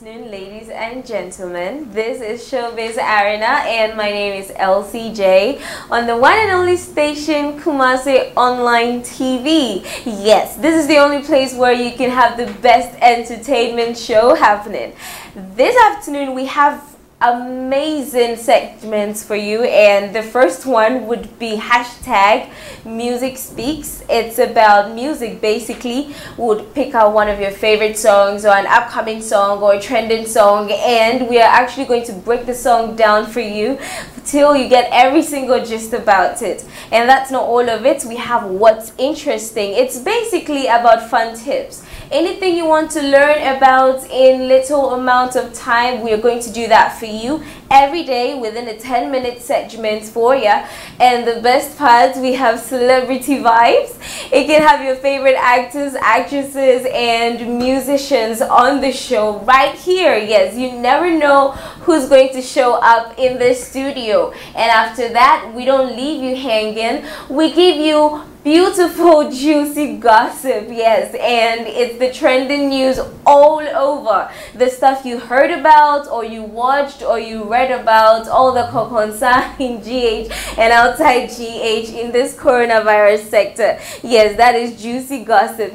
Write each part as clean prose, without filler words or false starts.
afternoon, ladies and gentlemen. This is Showbiz Arena, and my name is LCJ on the one and only station Kumasi Online TV. Yes, this is the only place where you can have the best entertainment show happening. This afternoon, we have amazing segments for you, and the first one would be hashtag Music Speaks. It's about music. Basically, we would pick out one of your favorite songs or an upcoming song or a trending song, and we are actually going to break the song down for you till you get every single gist about it. And that's not all of it. We have What's Interesting. It's basically about fun tips. Anything you want to learn about in little amount of time, we are going to do that for you every day within a 10-minute segment for you. And the best part, we have celebrity vibes. It can have your favorite actors, actresses, and musicians on the show right here. Yes, you never know who's going to show up in the studio. And after that, we don't leave you hanging. We give you beautiful, juicy gossip, yes, and it's the trending news all over. The stuff you heard about, or you watched, or you read about, all the Nkansah in GH and outside GH in this coronavirus sector. Yes, that is juicy gossip.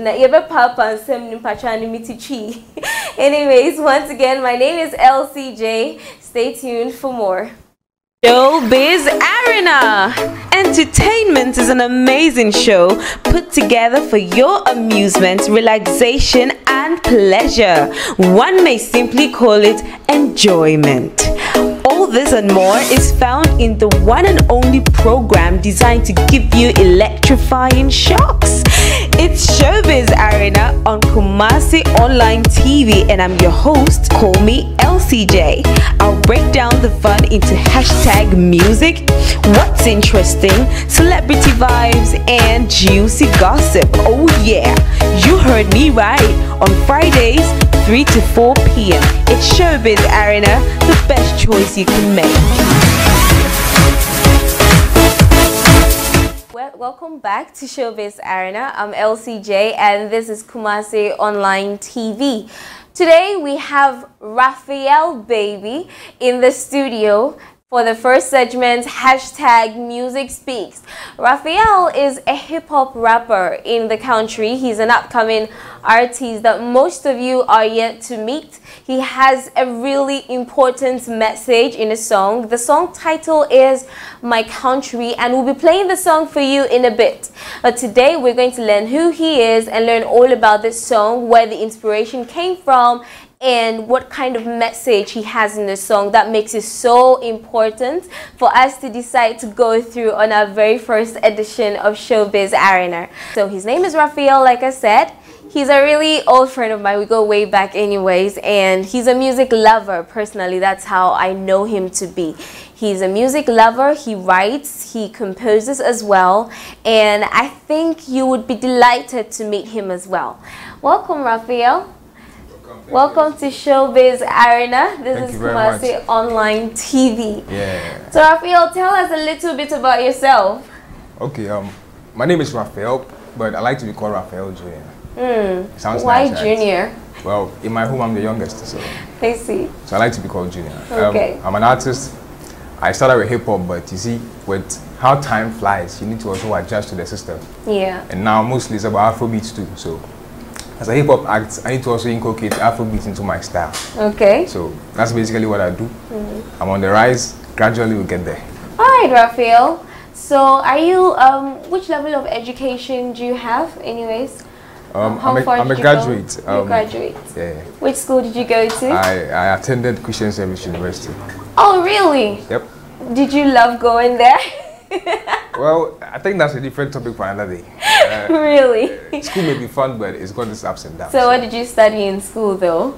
Anyways, once again, my name is LCJ. Stay tuned for more. Showbiz Arena. Entertainment is an amazing show put together for your amusement, relaxation, and pleasure. One may simply call it enjoyment. All this and more is found in the one and only program designed to give you electrifying shocks. It's Showbiz Arena on Kumasi Online TV, and I'm your host. Call me LCJ. I'll break down the fun into hashtag music, what's interesting, celebrity vibes, and juicy gossip. Oh yeah, you heard me right. On Fridays, 3 to 4 p.m. It's Showbiz Arena, the best choice you can make. Well, welcome back to Showbiz Arena. I'm LCJ, and this is Kumasi Online TV. Today we have Raphael Baby in the studio for the first segment, hashtag Music Speaks. Raphael is a hip-hop rapper in the country. He's an upcoming artist that most of you are yet to meet. He has a really important message in a song. The song title is My Country, and we'll be playing the song for you in a bit. But today we're going to learn who he is and learn all about this song, where the inspiration came from, and what kind of message he has in the song that makes it so important for us to decide to go through on our very first edition of Showbiz Arena. So his name is Raphael, like I said. He's a really old friend of mine. We go way back anyways, and he's a music lover. Personally, that's how I know him to be. He's a music lover. He writes, he composes as well, and I think you would be delighted to meet him as well. Welcome, Raphael. Welcome to Showbiz Arena. This is Kumasi Online TV. Yeah. So Raphael, tell us a little bit about yourself. Okay, my name is Raphael, but I like to be called Raphael Jr. Sounds Why nice, Junior? Right? Well, in my home I'm the youngest, so I see. So I like to be called Junior. Okay. I'm an artist. I started with hip hop, but you see, with how time flies, you need to also adjust to the system. Yeah. And now mostly it's about Afrobeats too. So as a hip hop act, I need to also inculcate Afrobeats into my style. Okay. So that's basically what I do. I'm on the rise. Gradually we'll get there. All right, Raphael. So are you, which level of education do you have anyways? How far I'm a graduate. You graduate? Yeah. Which school did you go to? I attended Christian Service University. Oh, really? Yep. Did you love going there? Well, I think that's a different topic for another day. Really? School may be fun, but it's got its ups and downs. So what did you study in school though?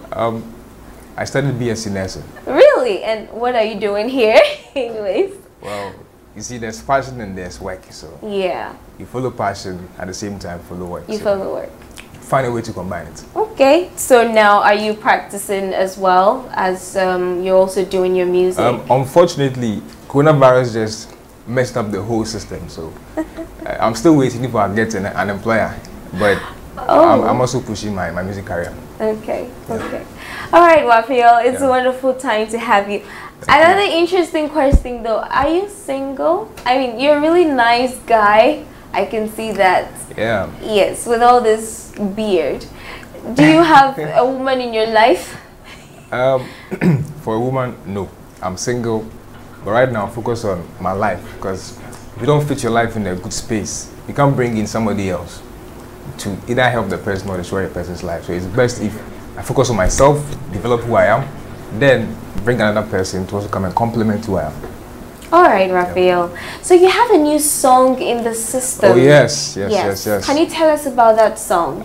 I studied BSc nursing. Really? And what are you doing here anyways? Well, you see, there's passion and there's work, so yeah, you follow passion at the same time follow work. You follow work. Find a way to combine it. Okay, so now are you practicing as well as you're also doing your music? Unfortunately, coronavirus just messed up the whole system, so I'm still waiting for I get an employer, but I'm also pushing my music career. Okay, okay. All right, Wafiel, it's a wonderful time to have you. Another interesting question though, are you single? I mean, you're a really nice guy. I can see that. Yeah. Yes, with all this beard. Do you have a woman in your life? For a woman, no. I'm single, but right now focus on my life, because if you don't fit your life in a good space, you can't bring in somebody else to either help the person or destroy a person's life. So it's best if I focus on myself, develop who I am, then bring another person to also come and complement who I am. All right, Raphael. So you have a new song in the system. Oh yes. Can you tell us about that song?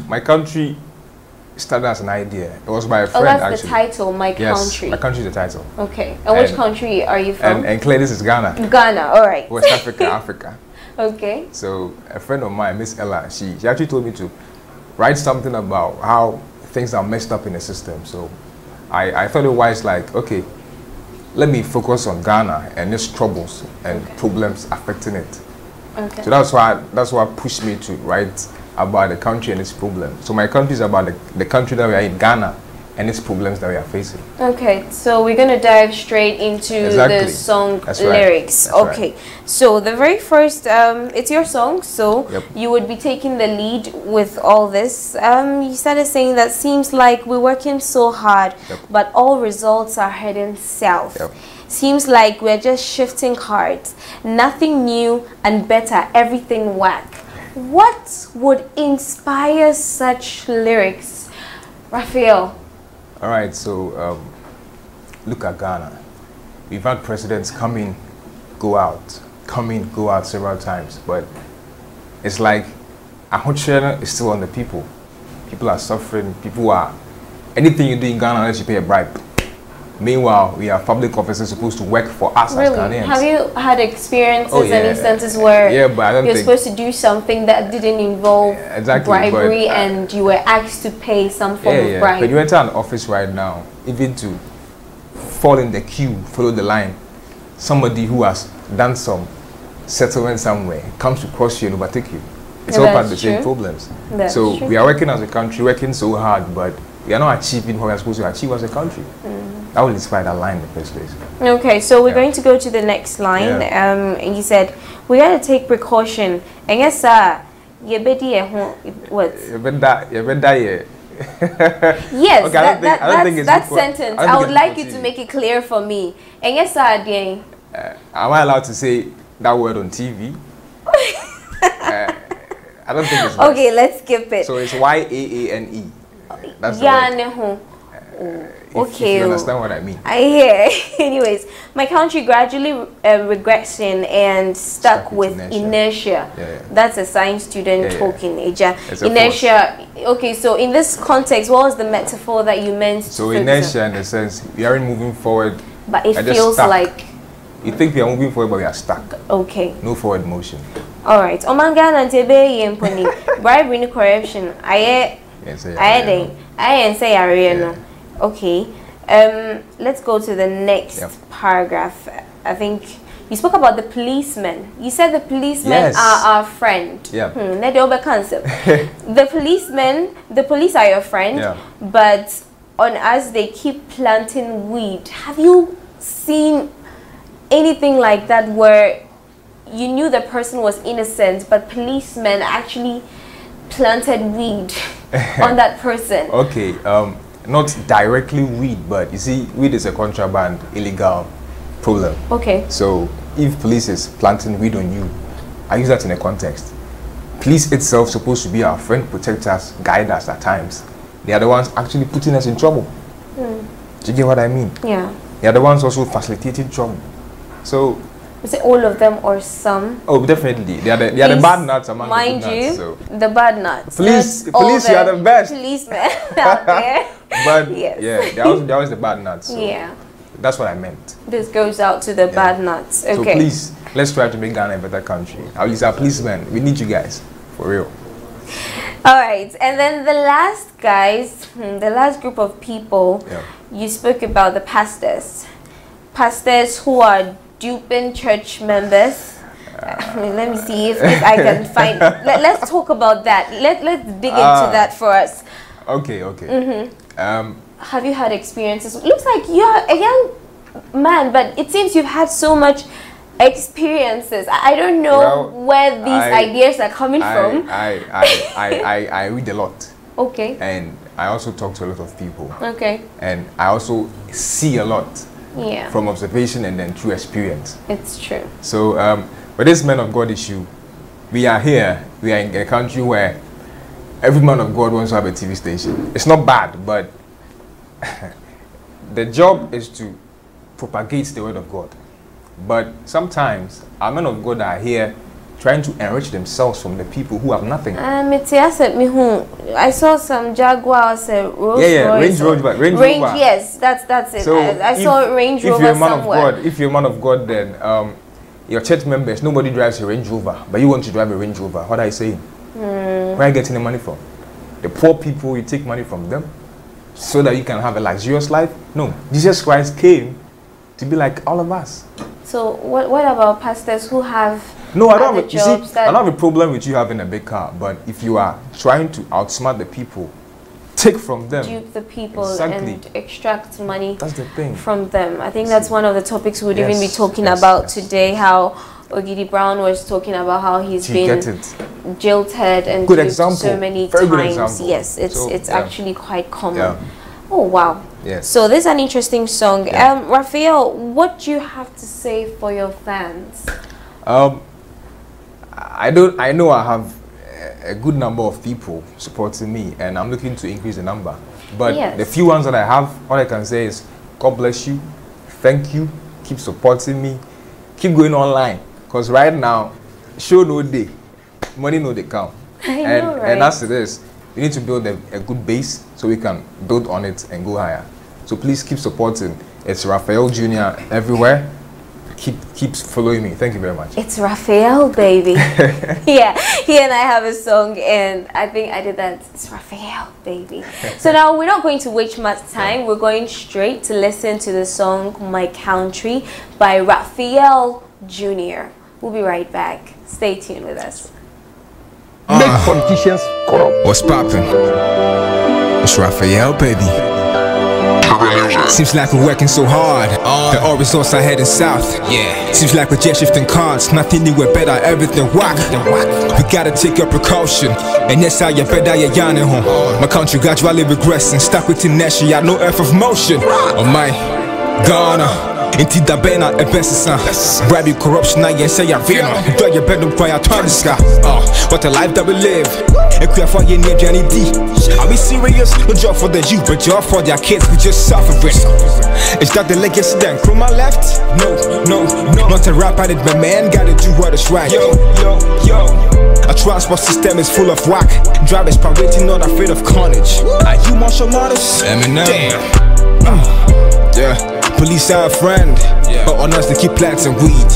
My country started as an idea. It was by a friend. Oh, that's actually the title, My Yes, Country. My Country is the title. Okay. And which country are you from? And clearly this is Ghana. Ghana, all right. West Africa, Africa. Okay. So a friend of mine, Miss Ella, she actually told me to write something about how things are messed up in the system. So I thought it wise, like, okay, let me focus on Ghana and its troubles and problems affecting it. Okay. So that's why pushed me to write about the country and its problems. So my country is about the country that we are in, Ghana, and its problems that we are facing. Okay, so we're going to dive straight into the song lyrics. That's okay, right. So the very first, it's your song, so you would be taking the lead with all this. You started saying that seems like we're working so hard, but all results are heading south. Seems like we're just shifting cards. Nothing new and better, everything whack. What would inspire such lyrics, Raphael? All right, so look at Ghana. We've had presidents come in, go out several times, but it's like Ahochena is still on the people. People are suffering. People are, anything you do in Ghana unless you pay a bribe. Meanwhile, we are public officers supposed to work for us as Ghanaians. Have you had experiences and instances where but I don't you're supposed to do something that didn't involve bribery and you were asked to pay some form of bribe? When you enter an office right now, even to fall in the queue, follow the line, somebody who has done some settlement somewhere comes to cross you and overtake you. It's all part of the same problems. So we are working as a country, working so hard, but we are not achieving what we are supposed to achieve as a country. That will inspire that line in the first place. Okay, so we're going to go to the next line. And you said, we got to take precaution. And yes, sir, what? Yes, okay, that sentence, I would like you to make it clear for me. And yes, sir, am I allowed to say that word on TV? I don't think it's okay, let's skip it. So it's YAANE. That's the word. If you understand what I mean. I hear. Anyways, my country gradually regressing and stuck with inertia. That's a science student talking. Inertia. Okay, so in this context, what was the metaphor that you meant? So inertia, in the sense we aren't moving forward, but it feels like you think we are moving forward, but we are stuck. Okay. No forward motion. All right. Omangana and tebe yemponi bribery and corruption. I say no. Okay, let's go to the next paragraph. I think you spoke about the policemen. You said the policemen are our friend. The policemen, the police are your friend, but on us they keep planting weed. Have you seen anything like that where you knew the person was innocent, but policemen actually planted weed on that person? Okay, not directly weed, but you see, weed is a contraband, illegal problem. Okay. So if police is planting weed on you, I use that in a context. Police itself supposed to be our friend, protect us, guide us at times. They are the ones actually putting us in trouble. Do you get what I mean? Yeah. They are the ones also facilitating trouble. So is it all of them or some? Oh, definitely. They are the bad nuts among mind the good nuts. So. The bad nuts. Police, you are the best. Policemen out there. But yeah, they're always the bad nuts. So yeah. That's what I meant. This goes out to the bad nuts. Okay. So please, let's try to make Ghana a better country. At least our policemen, we need you guys. For real. Alright, and then the last guys, the last group of people, you spoke about the pastors. Pastors who are duping church members. Let me see if I can find. Let's talk about that. Let's dig into that for us. Okay. Have you had experiences? It looks like you're a young man, but it seems you've had so much experiences. I don't know where these ideas are coming from. I read a lot. Okay. And I also talk to a lot of people. Okay. And I also see a lot. Yeah. From observation and then through experience. It's true. So, with this Man of God issue, we are here. We are in a country where every man of God wants to have a TV station. It's not bad, but the job is to propagate the word of God. But sometimes our men of God are here trying to enrich themselves from the people who have nothing. I saw some Jaguars, Rolls Range Rover. Yes, that's it. So I saw Range Rover somewhere. If you're a man of God, then your church members, nobody drives a Range Rover, but you want to drive a Range Rover. What are you saying? Where are you getting the money from? The poor people, you take money from them so that you can have a luxurious life? No. Jesus Christ came to be like all of us. So what about pastors who have I don't have a problem with you having a big car, but if you are trying to outsmart the people, take from them, dupe the people, exactly, and extract money that's the thing. From them. I think that's one of the topics we would even be talking about today, how Ogidi Brown was talking about how he's been jilted and duped so many times. Yes, it's actually quite common. Yeah. Oh wow. Yes. So this is an interesting song. Yeah. Raphael, what do you have to say for your fans? I know I have a good number of people supporting me, and I'm looking to increase the number. But the few ones that I have, all I can say is God bless you, thank you, keep supporting me, keep going online. Because right now, show no day, money no they come. And as it is, we need to build a good base so we can build on it and go higher. So please keep supporting. It's Raphael Jr. everywhere. Keep following me. Thank you very much. It's Raphael, baby. Yeah, he and I have a song, and I think I did that. It's Raphael, baby. So now we're not going to waste much time. We're going straight to listen to the song My Country by Raphael Jr. We'll be right back. Stay tuned with us. Make politicians corrupt. What's poppin'? It's Raphael, baby. Seems like we're working so hard. The all results are heading south. Yeah. Seems like we're just shifting cards. Nothing new, we're better, everything whack. We gotta take your precaution. And yes, I better you're yarning home. My country gradually regressing. Stuck with inertia, I no earth of motion. Oh my Ghana. Inti da bena e besisa. Bribe corruption, I ain't say I feel. Do your bedroom quiet, what a life that we live. And queer for your near Johnny D. Are we serious? No job for the youth, but job for their kids, we just suffering. Is that the legacy then? From my left? No. Not a rap at it, but man, gotta do what is right. Yo. A transport system is full of whack. Drivers parading, not afraid of carnage. Are you martial artists? Damn. Yeah. Police are a friend, but on us they keep planting weed.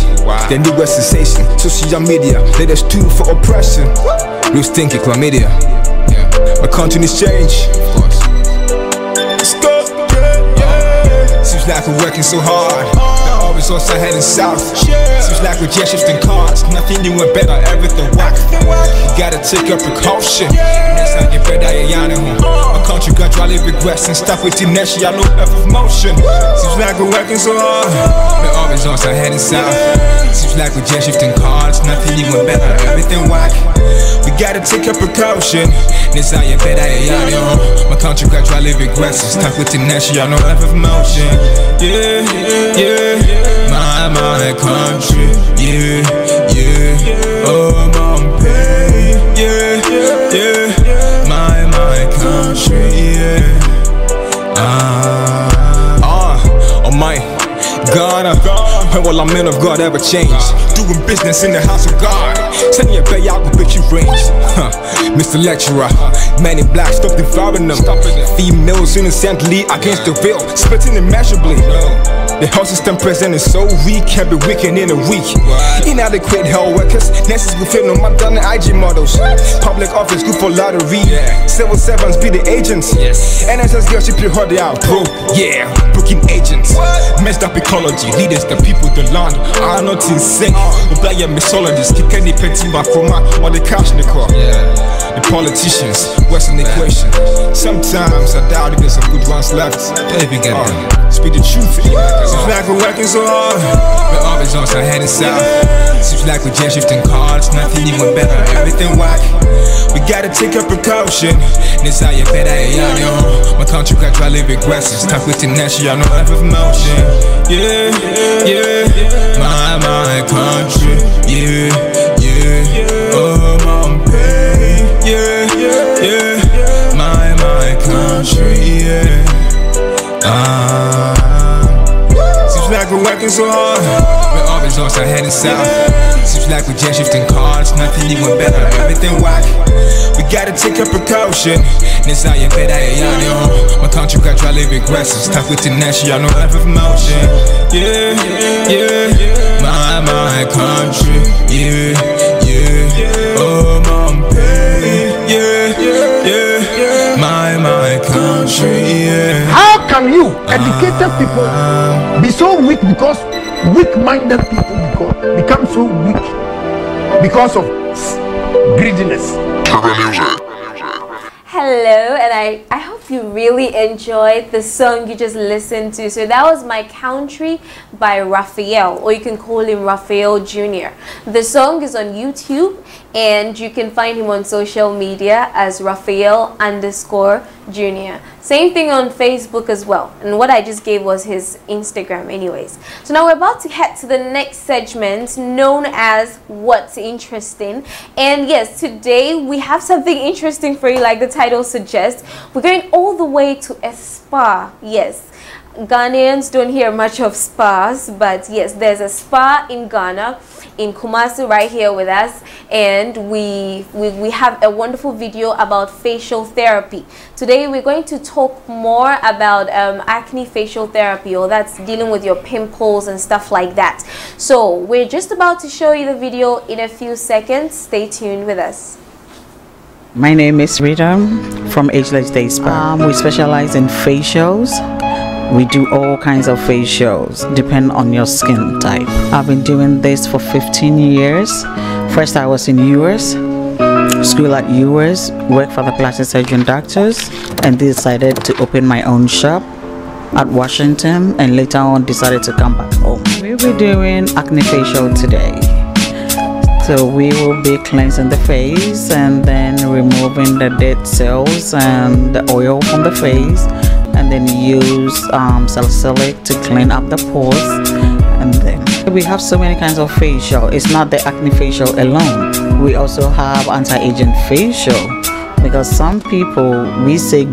The newest sensation, social media, latest tool for oppression. Real stinky chlamydia. My country needs change. Of course. Let's go. Seems like we're working so hard. The all results are heading south. Seems like we're just shifting cards. Nothing new and better, everything whack. You gotta take your precaution. Next time you better you're yarning home. My country gradually regressing. Stuck with inertia, no earth of motion. Seems like we're working so hard. The all results are heading south. Seems like we're just shifting cards. Nothing new and better, everything whack. We gotta take your precaution. Next time you better you're yarning home. My country gradually regressing. Stuck with inertia, no earth of motion. Yeah. My country, oh, I'm on pain, my country, oh my Ghana, when will a man of God ever change? Doing business in the house of God. Send your pay out, bet you range. Mr. Lecturer, men in black, stop devouring them. Females innocently against the will, spitting immeasurably. The health system present is so weak, can be weakened in a week. Inadequate health workers, nurses will fail no matter the IG models. Public office good for lottery, civil servants be the agents. NSS girls should play hard out, bro. Booking agents. Messed up ecology, leaders, the people, the land are not in sync. But your mythologists, keep any petty back from or the cash nickel. the politicians, what's an equation? Sometimes I doubt if there's some good ones left. Baby, get them. Speak the truth. Seems like we're working so hard, but all results are heading south. Seems like we're just shifting cards, nothing even better, everything whack. We gotta take a precaution. This how you better, yeah. My country gradually regresses. Stuck with inertia, no life of motion. Yeah, yeah, my country. Yeah, yeah, oh my pain. Yeah, yeah, my country. Yeah. Seems like we're working so hard, but all results are heading south. Seems like we're just shifting cards, nothing even better, everything whack. We gotta take a precaution. This how you better, yeah. My country gradually regresses. Stuck with inertia, no life of motion. Yeah, yeah, my country. Yeah, yeah, oh my pain. Yeah, yeah, my country. Yeah. How can you, educated people, be so weak because weak-minded people become so weak because of greediness? Hello, and I hope you really enjoyed the song you just listened to. So that was My Country by Raphael, or you can call him Raphael Jr. The song is on YouTube, and you can find him on social media as Raphael_Jr. Same thing on Facebook as well. And what I just gave was his Instagram anyways. So now we're about to head to the next segment known as What's Interesting. And yes, today we have something interesting for you, like the title suggests. We're going all the way to a spa. Yes. Ghanaians don't hear much of spas, but yes, there's a spa in Ghana, in Kumasi, right here with us, and we have a wonderful video about facial therapy. Today we're going to talk more about acne facial therapy, or that's dealing with your pimples and stuff like that. So we're just about to show you the video in a few seconds. Stay tuned with us. My name is Rita from Ageless Day Spa. We specialize in facials. We do all kinds of facials, depend on your skin type. I've been doing this for 15 years. First I was in US, school at US, worked for the plastic surgeon doctors, and decided to open my own shop at Washington, and later on decided to come back home. We'll be doing acne facial today. So we will be cleansing the face and then removing the dead cells and the oil from the face, and then use salicylic to clean up the pores. And then we have so many kinds of facial. It's not the acne facial alone. We also have anti-aging facial, because some people, we say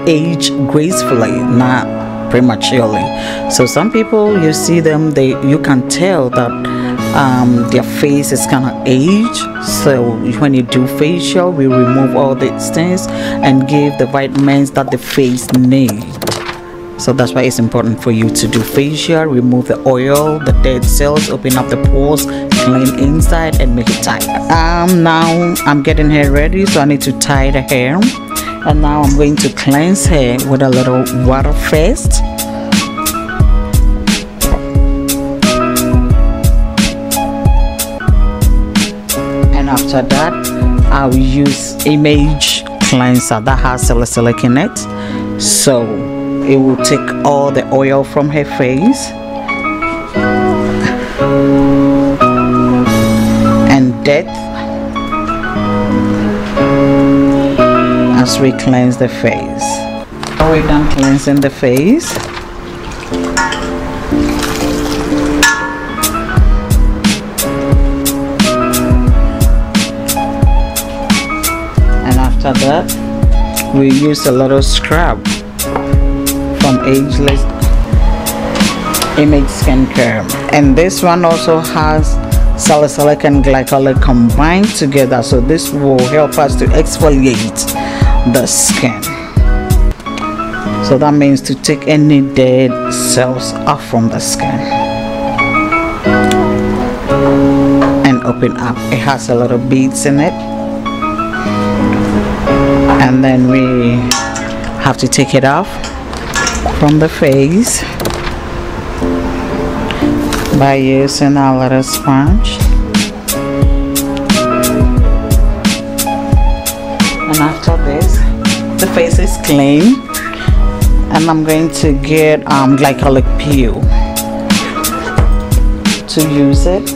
age gracefully, not prematurely. So some people, you see them, you can tell that their face is kind of aged. So when you do facial, we remove all these things and give the vitamins that the face needs. So that's why it's important for you to do facial, remove the oil, the dead cells, open up the pores, clean inside and make it tight. Now I'm getting hair ready, so I need to tie the hair. And now I'm going to cleanse hair with a little water first. After that, I'll use image cleanser that has salicylic in it, so it will take all the oil from her face and death as we cleanse the face. Now we're done cleansing the face. After that, we use a little scrub from Ageless Image Skincare, and this one also has salicylic and glycolic combined together, so this will help us to exfoliate the skin. So that means to take any dead cells off from the skin and open up. It has a little beads in it, and then we have to take it off from the face by using our little sponge. is clean, and I'm going to get glycolic peel to use it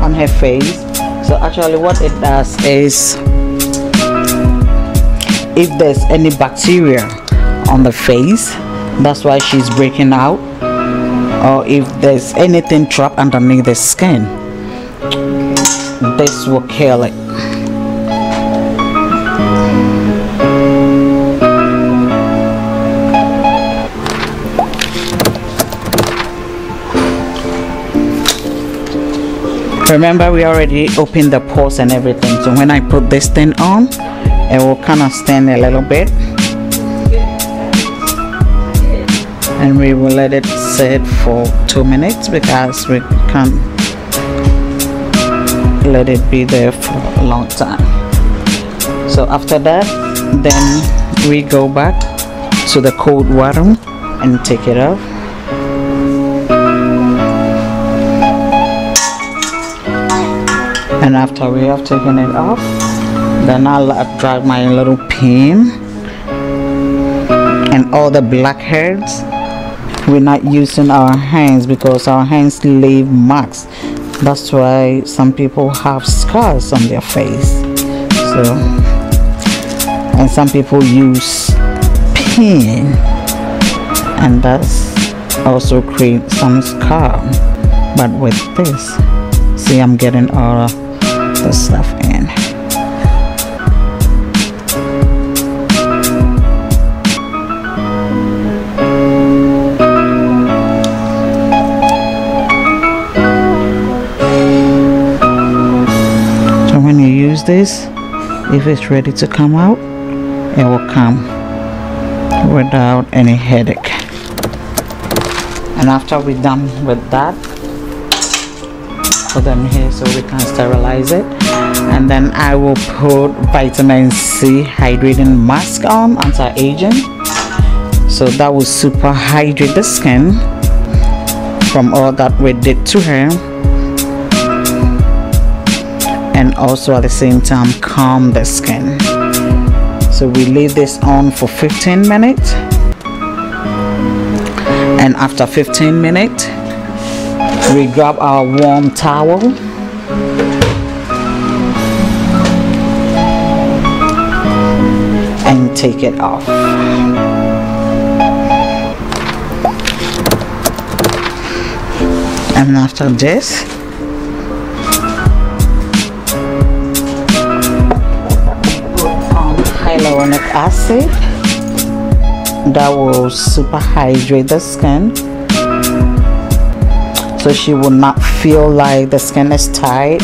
on her face. So actually what it does is, if there's any bacteria on the face, that's why she's breaking out, or if there's anything trapped underneath the skin, this will kill it. Remember, we already opened the pores and everything, so when I put this thing on, it will kind of stand a little bit, and we will let it sit for 2 minutes because we can't let it be there for a long time. So after that, then we go back to the cold water and take it off. And after we have taken it off, then I'll drag my little pin, and all the blackheads, we're not using our hands because our hands leave marks. That's why some people have scars on their face. So, and some people use pin, and that's also create some scar. But with this, see, I'm getting all the stuff in. So when you use this, if it's ready to come out, it will come without any headache. And after we're done with that, put them here so we can sterilize it, and then I will put vitamin C hydrating mask on, anti-aging, so that will super hydrate the skin from all that we did to her, and also at the same time calm the skin. So we leave this on for 15 minutes, and after 15 minutes we grab our warm towel and take it off. And after this, put on hyaluronic acid that will super hydrate the skin, so she will not feel like the skin is tight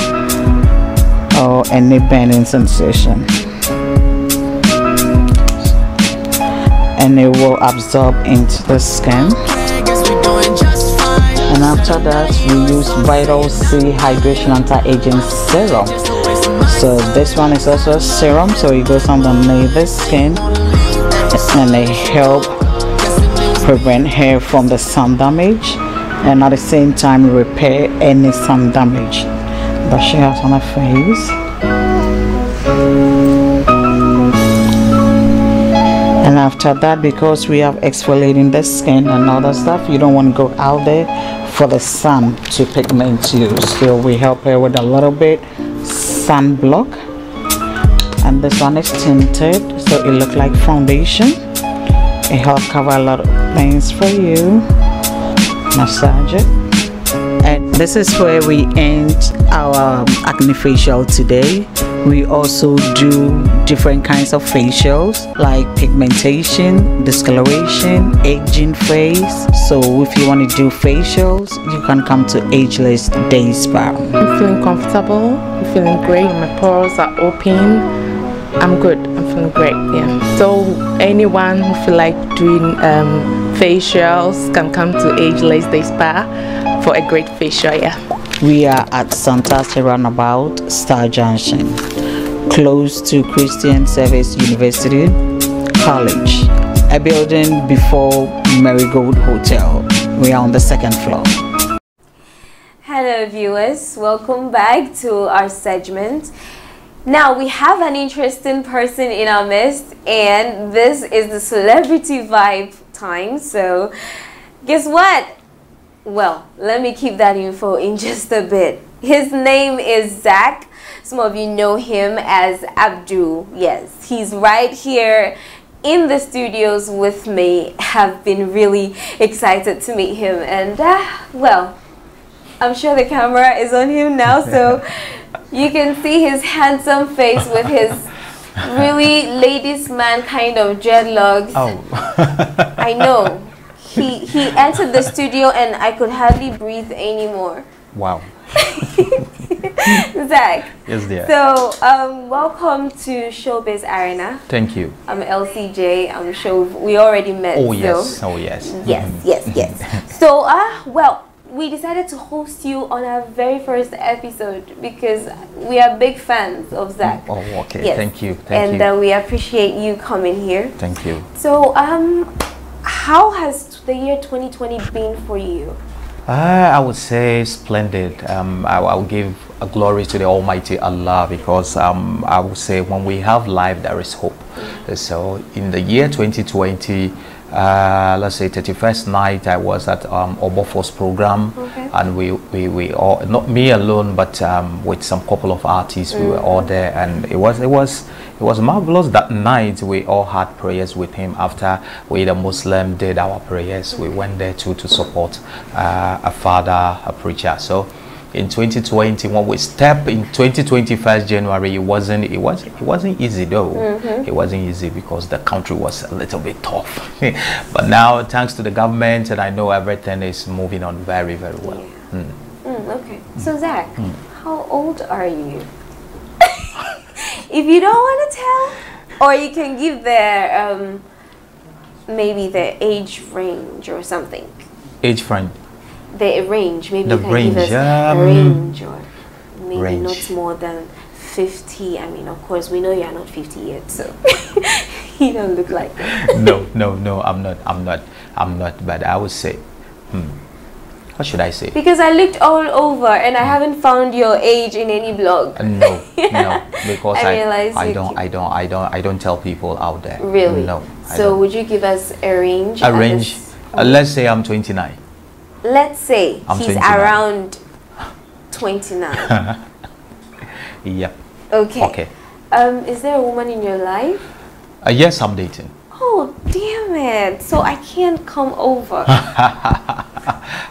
or any burning sensation, and it will absorb into the skin. And after that, we use Vital C Hydration Anti-Aging Serum. So this one is also a serum, so it goes underneath the skin and it helps prevent hair from the sun damage, and at the same time repair any sun damage that she has on her face. And after that, because we have exfoliating the skin and all that stuff, you don't want to go out there for the sun to pigment you, so we help her with a little bit sunblock. And this one is tinted, so it looks like foundation. It helps cover a lot of things for you. Massage it. And this is where we end our acne facial today. We also do different kinds of facials like pigmentation, discoloration, aging face. So if you want to do facials, you can come to Ageless Day Spa. I'm feeling comfortable, I'm feeling great, my pores are open, I'm good, I'm feeling great, yeah. So anyone who feel like doing facials can come to Ageless Day Spa for a great facial, yeah. We are at Santa Roundabout, Star Junction, close to Christian Service University College, a building before Marigold Hotel. We are on the 2nd floor. Hello viewers, welcome back to our segment. Now we have an interesting person in our midst, and this is the celebrity vibe time. So guess what? Well, let me keep that info in just a bit. His name is Zack. Some of you know him as Abdul. Yes, he's right here in the studios with me. Have been really excited to meet him, and well, I'm sure the camera is on him now, so you can see his handsome face with his really ladies man kind of dreadlocks. Oh. I know. He entered the studio and I could hardly breathe anymore. Wow. Zack. Yes, dear. So, welcome to Showbiz Arena. Thank you. I'm LCJ. I'm sure we already met. Oh, so. yes. Oh, yes. Yes. So, well, we decided to host you on our very first episode because we are big fans of Zack. Oh, okay. Yes. Thank you. Thank you. And we appreciate you coming here. Thank you. So, how has the year 2020 been for you? I would say splendid. I will give a glory to the Almighty Allah because I would say when we have life, there is hope. So in the year 2020, let's say 31st night, I was at Obofo's program, and we all, not me alone, but with some couple of artists, we were all there, and it was marvelous. That night we all had prayers with him. After we the Muslim did our prayers, we went there too to support a father, a preacher. So in 2020, when we step in 2021 January, it wasn't easy though. It wasn't easy because the country was a little bit tough. But now, thanks to the government, and I know everything is moving on very, very well. Okay. So Zack, how old are you? If you don't want to tell, or you can give the maybe the age range or something. Age range. The range, maybe The you can range, give us a range, or maybe range. not more than 50. I mean, of course, we know you are not 50 yet, so you don't look like that. No, I'm not. But I would say, what should I say? Because I looked all over and I haven't found your age in any blog. No, because I I don't tell people out there. Really? No. So would you give us a range? A range? Let's say I'm 29. Let's say I'm he's 29. around 29. Yep. Okay. Is there a woman in your life? Yes, I'm dating. Oh, damn it. So I can't come over.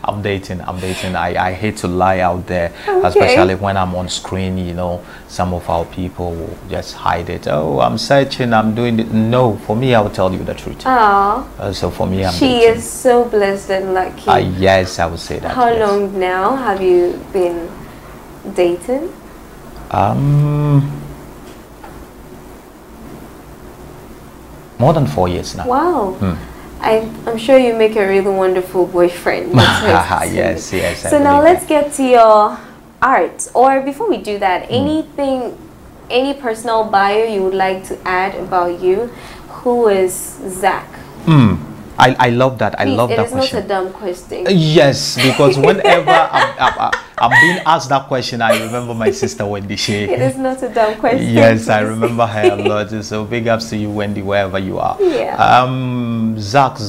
I'm dating. I hate to lie out there, especially when I'm on screen. You know, some of our people will just hide it. Oh, I'm searching, I'm doing it. No, for me, I will tell you the truth. So for me, I'm She dating. is so blessed and lucky. Yes, I would say that. How yes. long now have you been dating? More than 4 years now. Wow. I'm sure you make a really wonderful boyfriend. Yes. So now let's get to your art. Or before we do that, any personal bio you would like to add about you? Who is Zack? I love that. I love that question. It is not a dumb question. Yes, because whenever I'm being asked that question, I remember my sister Wendy Shea. It is not a dumb question. Yes, I remember her a lot. So big ups to you, Wendy, wherever you are. Yeah. Zack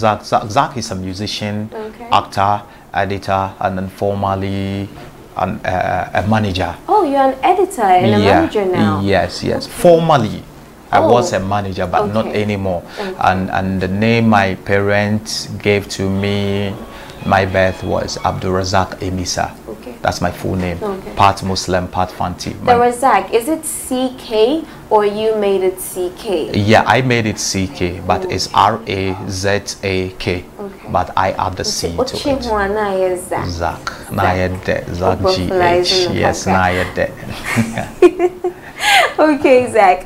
is a musician, actor, editor, and then formerly a manager. Oh, you're an editor and a manager now. Yes. Formerly. I was a manager, but not anymore. And the name my parents gave to me, my birth, was Abdulrazak Emisa. That's my full name. Part Muslim, part Fanti. The Razak, is it CK or you made it CK? Yeah, I made it CK, but it's RAZAK. But I add the C to it. Zack. ZACK GH. Yes, Okay, Zack.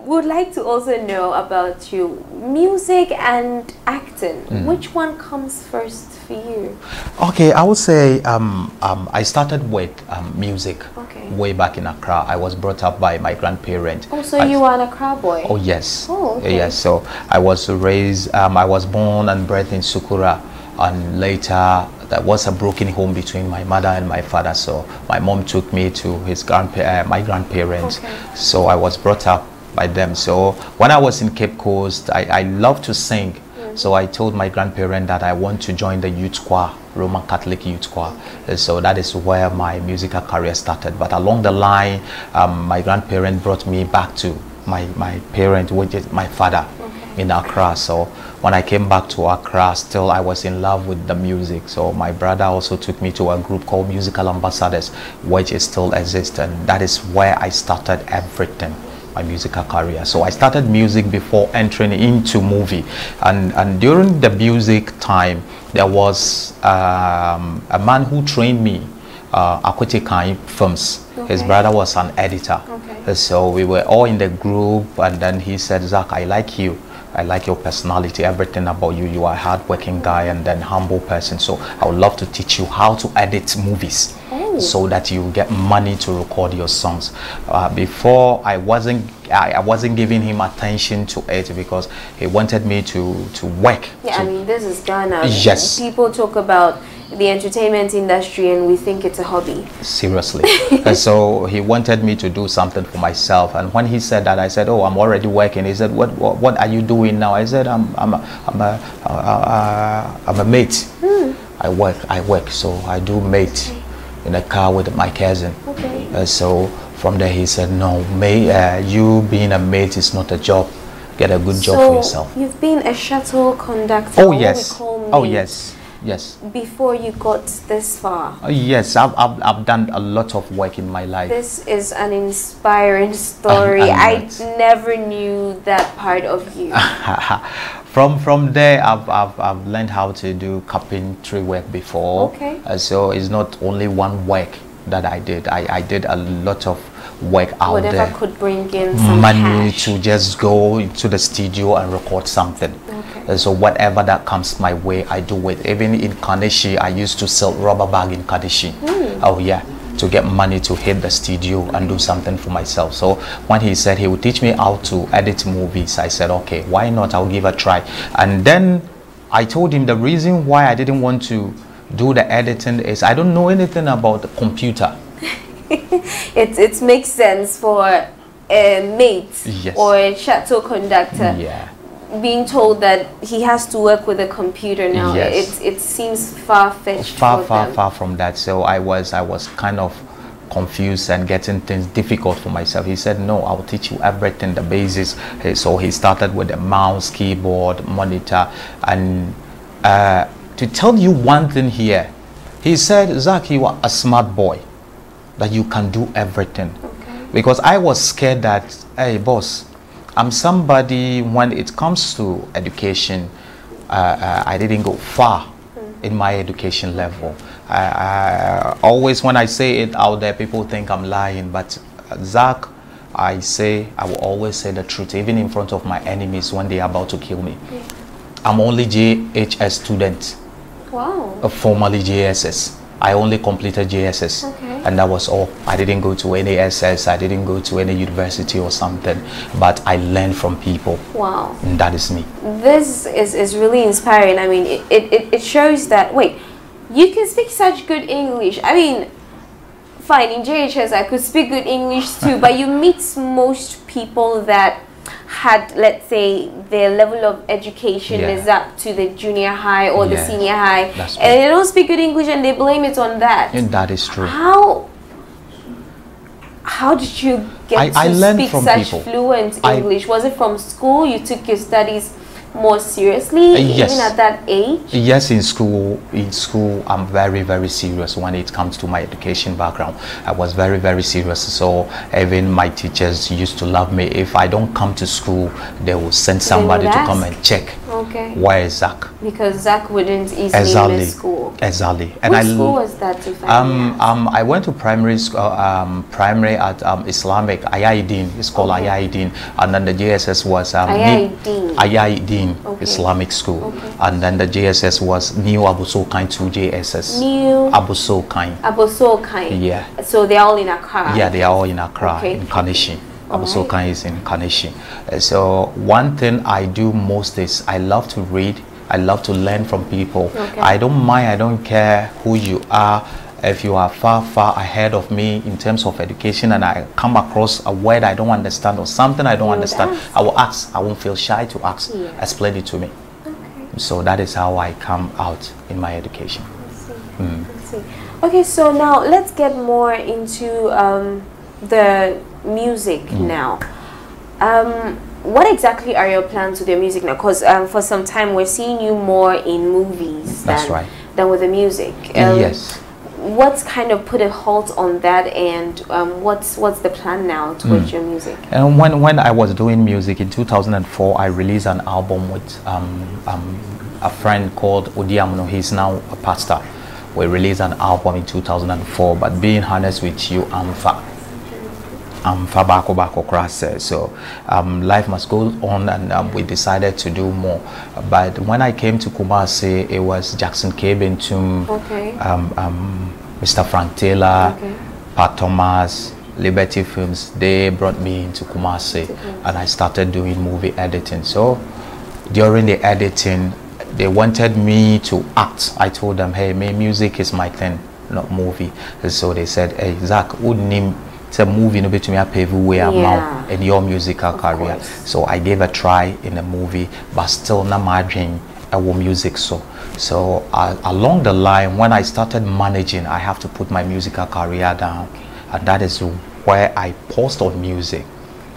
Would like to also know about you, music and acting. Which one comes first for you? Okay, I would say I started with music way back in Accra. I was brought up by my grandparents. Oh, so you are an Accra boy? Oh, yes. Oh, okay. Yes, so I was raised, I was born and bred in Sukura, and later there was a broken home between my mother and my father, so my mom took me to my grandparents. So I was brought up by them. So when I was in Cape Coast, I loved to sing. So I told my grandparent that I want to join the youth choir, Roman Catholic youth choir. So that is where my musical career started. But along the line, my grandparent brought me back to my parent, which is my father, in Accra. So when I came back to Accra, still I was in love with the music. So my brother also took me to a group called Musical Ambassadors, which is still exists, and that is where I started everything, my musical career. So I started music before entering into movie, and during the music time there was a man who trained me, Akwete Kai Films. His brother was an editor. So we were all in the group, and then he said, Zack, I like you. I like your personality, everything about you. You are a hardworking guy and then humble person. So I would love to teach you how to edit movies so that you get money to record your songs. Before I wasn't giving him attention to it because he wanted me to work. Yeah, I mean, this is Ghana. Yes. People talk about the entertainment industry and we think it's a hobby. Seriously. And so he wanted me to do something for myself, and when he said that, I said, oh, I'm already working. He said, what are you doing now? I said, I'm a mate. I work, so I do mate in a car with my cousin. So from there he said, no, you being a mate is not a job. Get a good job for yourself. You've been a shuttle conductor. Oh yes. Oh yes. Yes. Before you got this far. Yes, I've done a lot of work in my life. This is an inspiring story. I never knew that part of you. From there, I've learned how to do carpentry work before. So it's not only one work that I did. I did a lot of work out there. Whatever could bring in some money cash. to just go to the studio and record something. So whatever that comes my way, I do it. Even in Kaneshi, I used to sell rubber bag in Kaneshi. Oh yeah, to get money to hit the studio and do something for myself. So when he said he would teach me how to edit movies, I said, okay, why not? I'll give a try. And then I told him the reason why I didn't want to do the editing is I don't know anything about the computer. It makes sense for a mate or a shuttle conductor being told that he has to work with a computer now. It seems far-fetched. Far from that. So I was kind of confused and getting things difficult for myself. He said, no, I'll teach you everything, the basis. So he started with the mouse, keyboard, monitor, and to tell you one thing here, he said, Zack, you are a smart boy, that you can do everything. Because I was scared that, hey boss, I'm somebody, when it comes to education, I didn't go far in my education level. Always when I say it out there, people think I'm lying, but Zack, I will always say the truth, even in front of my enemies when they are about to kill me. I'm only JHS student. Wow. Formerly JSS. I only completed JSS, and that was all. I didn't go to any SS, I didn't go to any university or something, but I learned from people. Wow. And that is me. This is really inspiring. I mean, it shows that, wait, you can speak such good English. I mean, fine, in JHS I could speak good English too, but you meet most people that had, let's say, their level of education is up to the junior high or the senior high, and they don't speak good English and they blame it on that. And that is true. How did you get I to learned speak from such people. fluent English? Was it from school? You took your studies more seriously, even at that age? Yes, in school I'm very serious when it comes to my education background. I was very serious, so even my teachers used to love me. If I don't come to school, they will send somebody to come and check where is Zack, because Zack wouldn't easily miss school. Exactly. And what school was that, if I went to primary school, primary at Islamic Ayaideen. It's called Ayaideen, and then the JSS was Ayaideen Islamic School, and then the JSS was New Abusokain 2 JSS. New Abusokain. Yeah. So they're all in Accra. Yeah, they are all in Accra, in Kaneshi. Abusokain is in Kaneshi. So one thing I do most is I love to read. I love to learn from people. Okay. I don't mind, I don't care who you are. If you are far ahead of me in terms of education and I come across a word I don't understand or something I don't understand, I will ask. I won't feel shy to ask. Yeah. Explain it to me. Okay. So that is how I come out in my education. I see. Okay, so now let's get more into the music now. What exactly are your plans with your music now? Because for some time we're seeing you more in movies than with the music. Yes. What's kind of put a halt on that, and what's the plan now towards your music? And when I was doing music in 2004, I released an album with a friend called Odiamuno. He's now a pastor. We released an album in 2004, but being honest with you, I'm bako krase. So life must go on, and we decided to do more. But when I came to Kumasi, it was Jackson Kebentum, Mr. Frank Taylor, Pat Thomas, Liberty Films. They brought me into Kumasi, and I started doing movie editing. So during the editing, they wanted me to act. I told them, hey, music is my thing, not movie. And so they said, hey, Zach, it's a movie, no bet to me pave way in your musical career. So I gave a try in a movie, but still not margin our music. So along the line, when I started managing, I have to put my musical career down, and that is where I paused on music.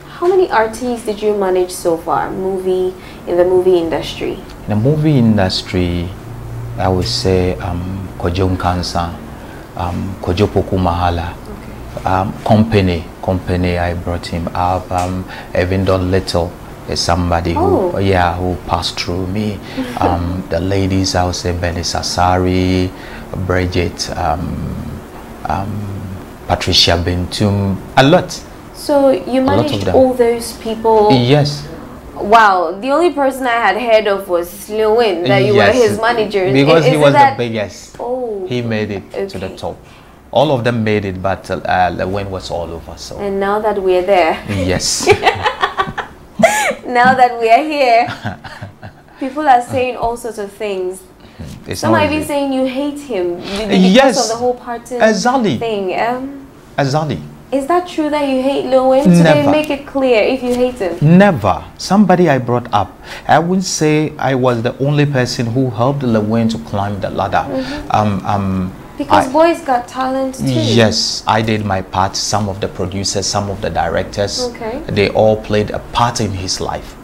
How many artists did you manage so far, in the movie industry? In the movie industry, I would say Kwadwo Nkansah, Kwadwo Poku Mahala, company I brought him up, even done little. There's somebody who passed through me. The ladies, I would say Benny Sassari, Bridget, Patricia Bentum, a lot. So you managed all those people? Yes. Wow, the only person I had heard of was Lilwin, that you were his manager. Because he was the biggest. Oh. He made it to the top. All of them made it, but Lilwin was all over. So. And now that we're there. Yes. Now that we are here, people are saying all sorts of things. Some might be saying you hate him because of the whole party thing. Azali. Is that true that you hate Lilwin? So they make it clear if you hate him. Never. Somebody I brought up. I wouldn't say I was the only person who helped Lilwin to climb the ladder. Because boys got talent too. Yes, I did my part. Some of the producers, some of the directors, they all played a part in his life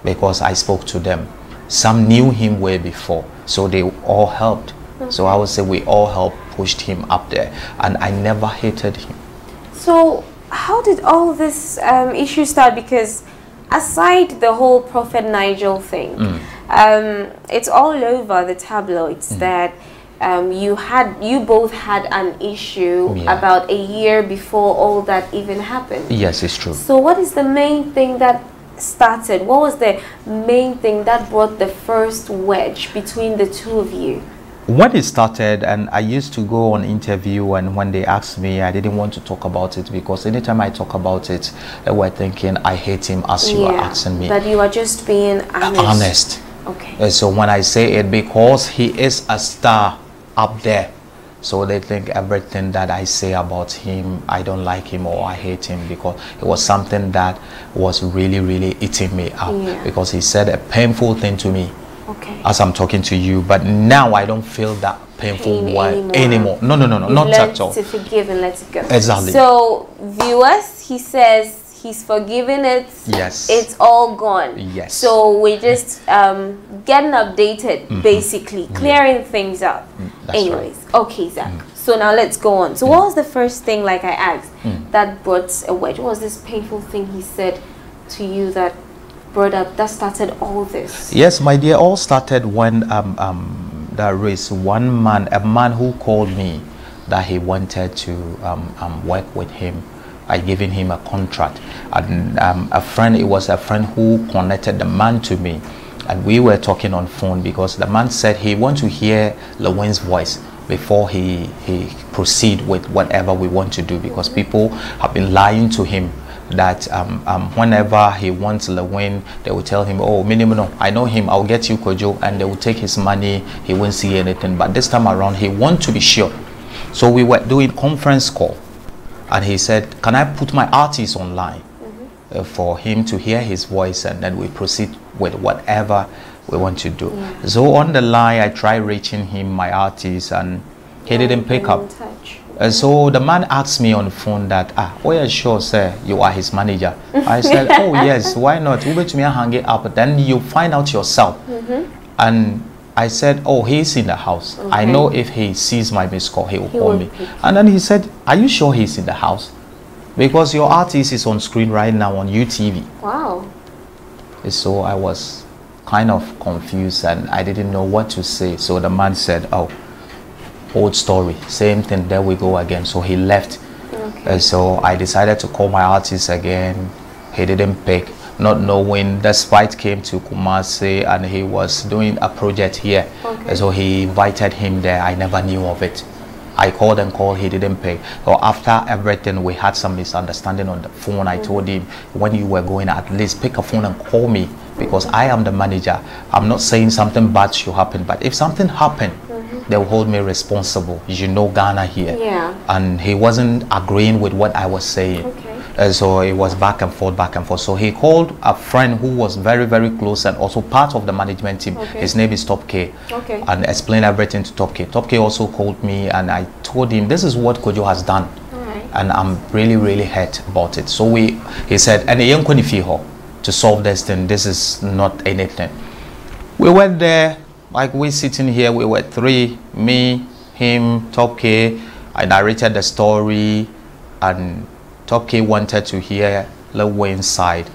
because I spoke to them. Some knew him way before, so they all helped. So I would say we all helped, pushed him up there, and I never hated him. So how did all this issue start? Because aside the whole Prophet Nigel thing, it's all over the tabloids that you both had an issue about a year before all that even happened. Yes, it's true. So what is the main thing that started? What was the main thing that brought the first wedge between the two of you? When it started, and I used to go on interview, and when they asked me, I didn't want to talk about it because anytime I talk about it, they were thinking I hate him as you are asking me. But you are just being honest. Okay. So when I say it, because he is a star up there, so they think everything that I say about him, I don't like him or I hate him, because it was something that was really eating me up, because he said a painful thing to me as I'm talking to you, but now I don't feel that painful one anymore. No, not at all. To forgive and let it go. Exactly. So viewers, he says he's forgiven it. Yes. It's all gone. Yes. So we're just getting updated, basically clearing things up. Anyways, okay, Zach. So now let's go on. So what was the first thing, like I asked, that brought a wedge? What was this painful thing he said to you that brought up, that started all this? Yes, my dear, all started when there is one man, a man who called me that he wanted to work with him. I given him a contract, and it was a friend who connected the man to me, and we were talking on phone because the man said he wants to hear Lilwin's voice before he proceed with whatever we want to do, because people have been lying to him that whenever he wants Lilwin, they will tell him, oh, minimum, I know him, I'll get you Kwadwo, and they will take his money, he won't see anything. But this time around, he wants to be sure. So we were doing conference call, and he said, can I put my artist online for him to hear his voice, and then we proceed with whatever we want to do. So on the line, I tried reaching him, my artist, and he didn't pick up. So the man asked me on the phone that, oh yeah, sure, sir, you are his manager. I said, oh yes, why not? You wait to me and hang it up, then you find out yourself. And I said, oh, he's in the house. I know if he sees my missed call, he will call me. And then he said, are you sure he's in the house? Because your artist is on screen right now on UTV. Wow. So I was kind of confused and I didn't know what to say. So the man said, oh, old story, same thing, there we go again. So he left. So I decided to call my artist again. He didn't pick, not knowing the spite came to Kumasi and he was doing a project here. So he invited him there. I never knew of it. I called and called, he didn't pick. So after everything, we had some misunderstanding on the phone. I told him, when you were going, at least pick a phone and call me, because I am the manager. I'm not saying something bad should happen, but if something happened, they will hold me responsible. You know Ghana here. And he wasn't agreeing with what I was saying. So it was back and forth, back and forth. So he called a friend who was very, very close and also part of the management team. His name is Top K. And explained everything to Top K. Top K also called me and I told him, this is what Kwadwo has done. And I'm really, really hurt about it. So he said, and to solve this thing, this is not anything. We went there, like we're sitting here, we were three, me, him, Top K. I narrated the story and Top K wanted to hear Lilwin's side.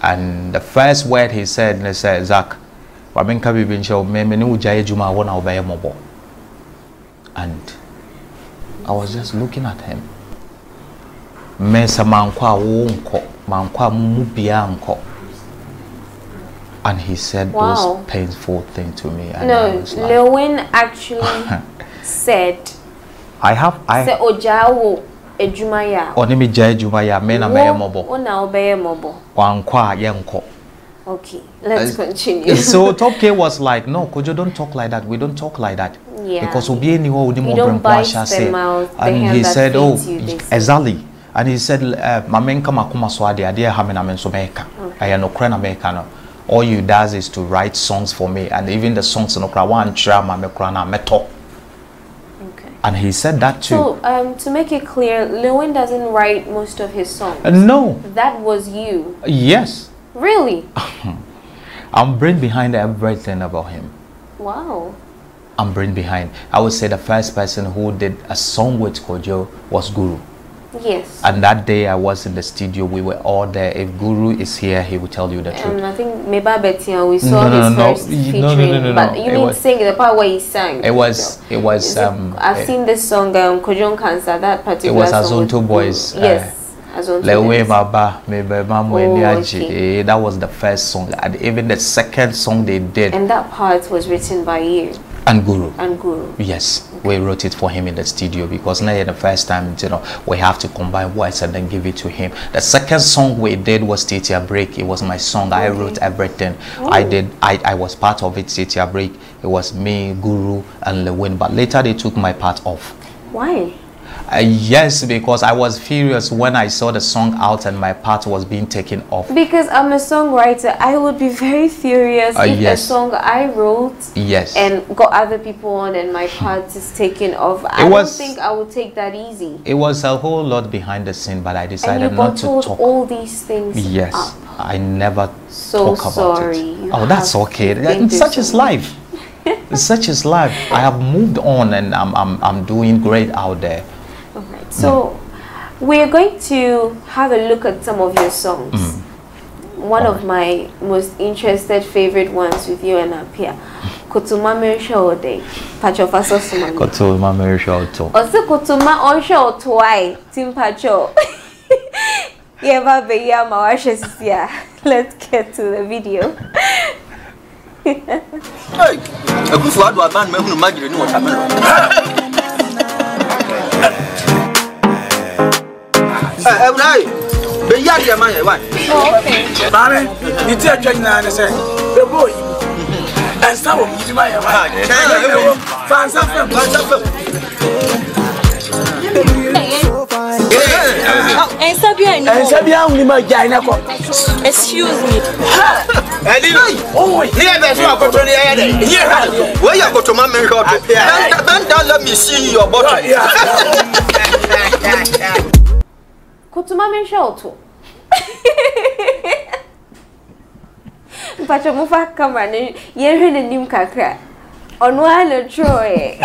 And the first word he said, Zach, and I was just looking at him. And he said those painful things to me. And no, like, Lilwin actually said, Okay, let's continue. So Top K was like, no, Kwadwo, don't talk like that. We don't talk like that. Because we don't bite them out. And he said, oh, exactly. And he said, all you does is to write songs for me, and even the songs and he said that too. So to make it clear, Lilwin doesn't write most of his songs. No. That was you. Yes. Really? I'm brain behind everything about him. Wow. I'm brain behind. I would say the first person who did a song with Kwadwo was Guru. Yes. And that day I was in the studio, we were all there. If Guru is here, he will tell you the truth. I think maybe we saw his first featuring, but you mean sing the part where he sang? It was I've seen this song, Nkansah, that particular song. It was Azonto Boys. Yes. That was the first song, and even the second song they did. And that part was written by you. And Guru. And Guru. Yes, we wrote it for him in the studio, because now the first time, we have to combine words and then give it to him. The second song we did was Titia Break. It was my song. I wrote everything. I was part of it, Titia Break. It was me, Guru, and Lilwin. But later they took my part off. Why? Yes, because I was furious when I saw the song out and my part was being taken off. Because I'm a songwriter, I would be very furious if a song I wrote and got other people on and my part is taken off. I don't think I would take that easy. It was a whole lot behind the scene, but I decided not to talk. All these things. Yes, up. I never talk about it. You that's okay. Such is life. Such is life. I have moved on and I'm doing great out there. Alright, so we're going to have a look at some of your songs. One of my most interested favorite ones with you and Apia. Kotuma Merisha Ode. Pacho Faso Sumani. Kotuma Merisha Oto. Also Kotuma Onsha Otwai. Tim Pacho. Yeva Beya Mawasha Sisia. Let's get to the video. Hey, a good Kwadwo band member who imagine what happened. But yeah, dear man, why? Okay. Mame, you take a man and say, the boy. And some of you might have Excuse me. Oh, here there's no opportunity. Where you go to my man? Don't let me see your body. Kutuma men shoto. Pacho mufa camera ne yere ne nim kakra. Onwa le Troy.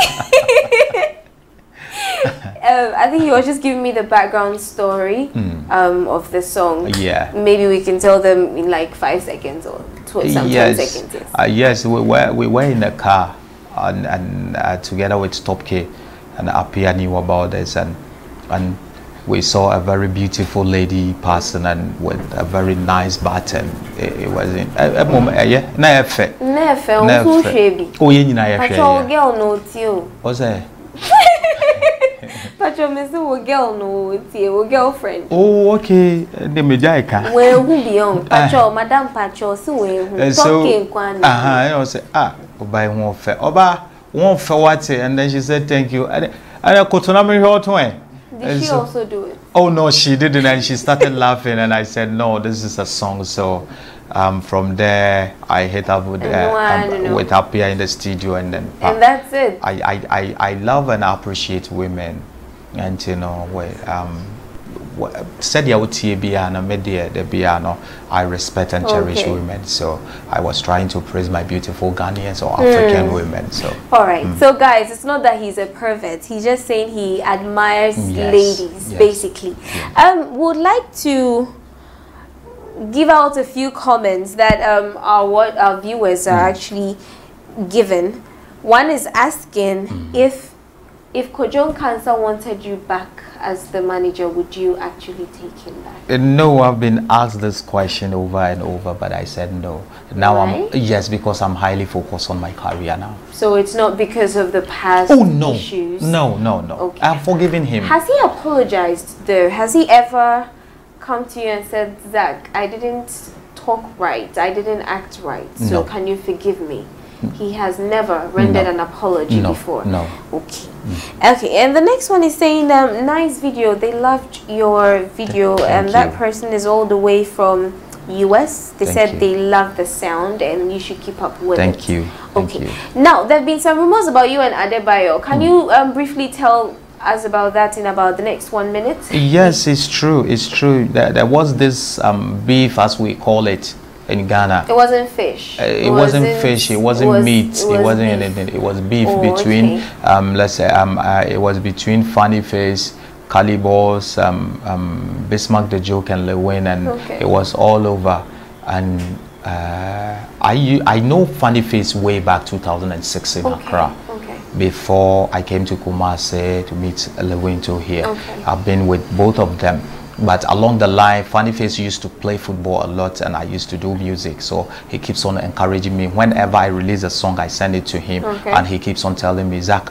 I think he was just giving me the background story of the song. Yeah. Maybe we can tell them in like 5 seconds or 10 seconds. Yes, we were in the car and together with Top K, and Apia knew about this, and we saw a very beautiful lady passing and with a very nice button. It was in a moment. Yeah, never. Oh, you know, girl no too. What's that? Pacho Mr. girl no it's your girlfriend. Oh, okay. The Medica. Where who beyond Pacho, Madame Pacho, so I say, buy one fair. Oba, one for what? And then she said, thank you. And I could not be hot way. Did she also do it? Oh no, she didn't, and she started laughing, and I said, no, this is a song. So from there I hit up with Apia in the studio, and then that's it. I love and appreciate women, and you know said the piano, I respect and cherish women. So I was trying to praise my beautiful Ghanaians or African women. So all right. So guys, it's not that he's a pervert. He's just saying he admires ladies, basically. Would like to give out a few comments that our viewers are actually given. One is asking if Nkansah wanted you back as the manager, would you actually take him back? No, I've been asked this question over and over, but I said no. Now yes, because I'm highly focused on my career now. So it's not because of the past issues? No. Okay. I'm forgiving him. Has he apologized though? Has he ever come to you and said, Zach, I didn't talk right, I didn't act right, so can you forgive me? He has never rendered an apology before. No. Okay. Okay, and the next one is saying, nice video. They loved your video, and that person is all the way from US. They said they love the sound, and you should keep up with it. Thank you. Okay. Now there have been some rumors about you and Adebayo. Can you briefly tell us about that in about the next 1 minute? Yes, it's true. It's true. There was this beef, as we call it, in Ghana. It wasn't fish. It wasn't fish. It wasn't meat. It wasn't anything. It was beef between let's say it was between Funny Face, Calibos, Bismarck the Joke, and Lilwin, and it was all over. And I know Funny Face way back 2006 in Accra. Before I came to Kumasi to meet Lilwin to here. I've been with both of them. But along the line, Funny Face used to play football a lot, and I used to do music. So he keeps on encouraging me. Whenever I release a song, I send it to him, and he keeps on telling me, Zach,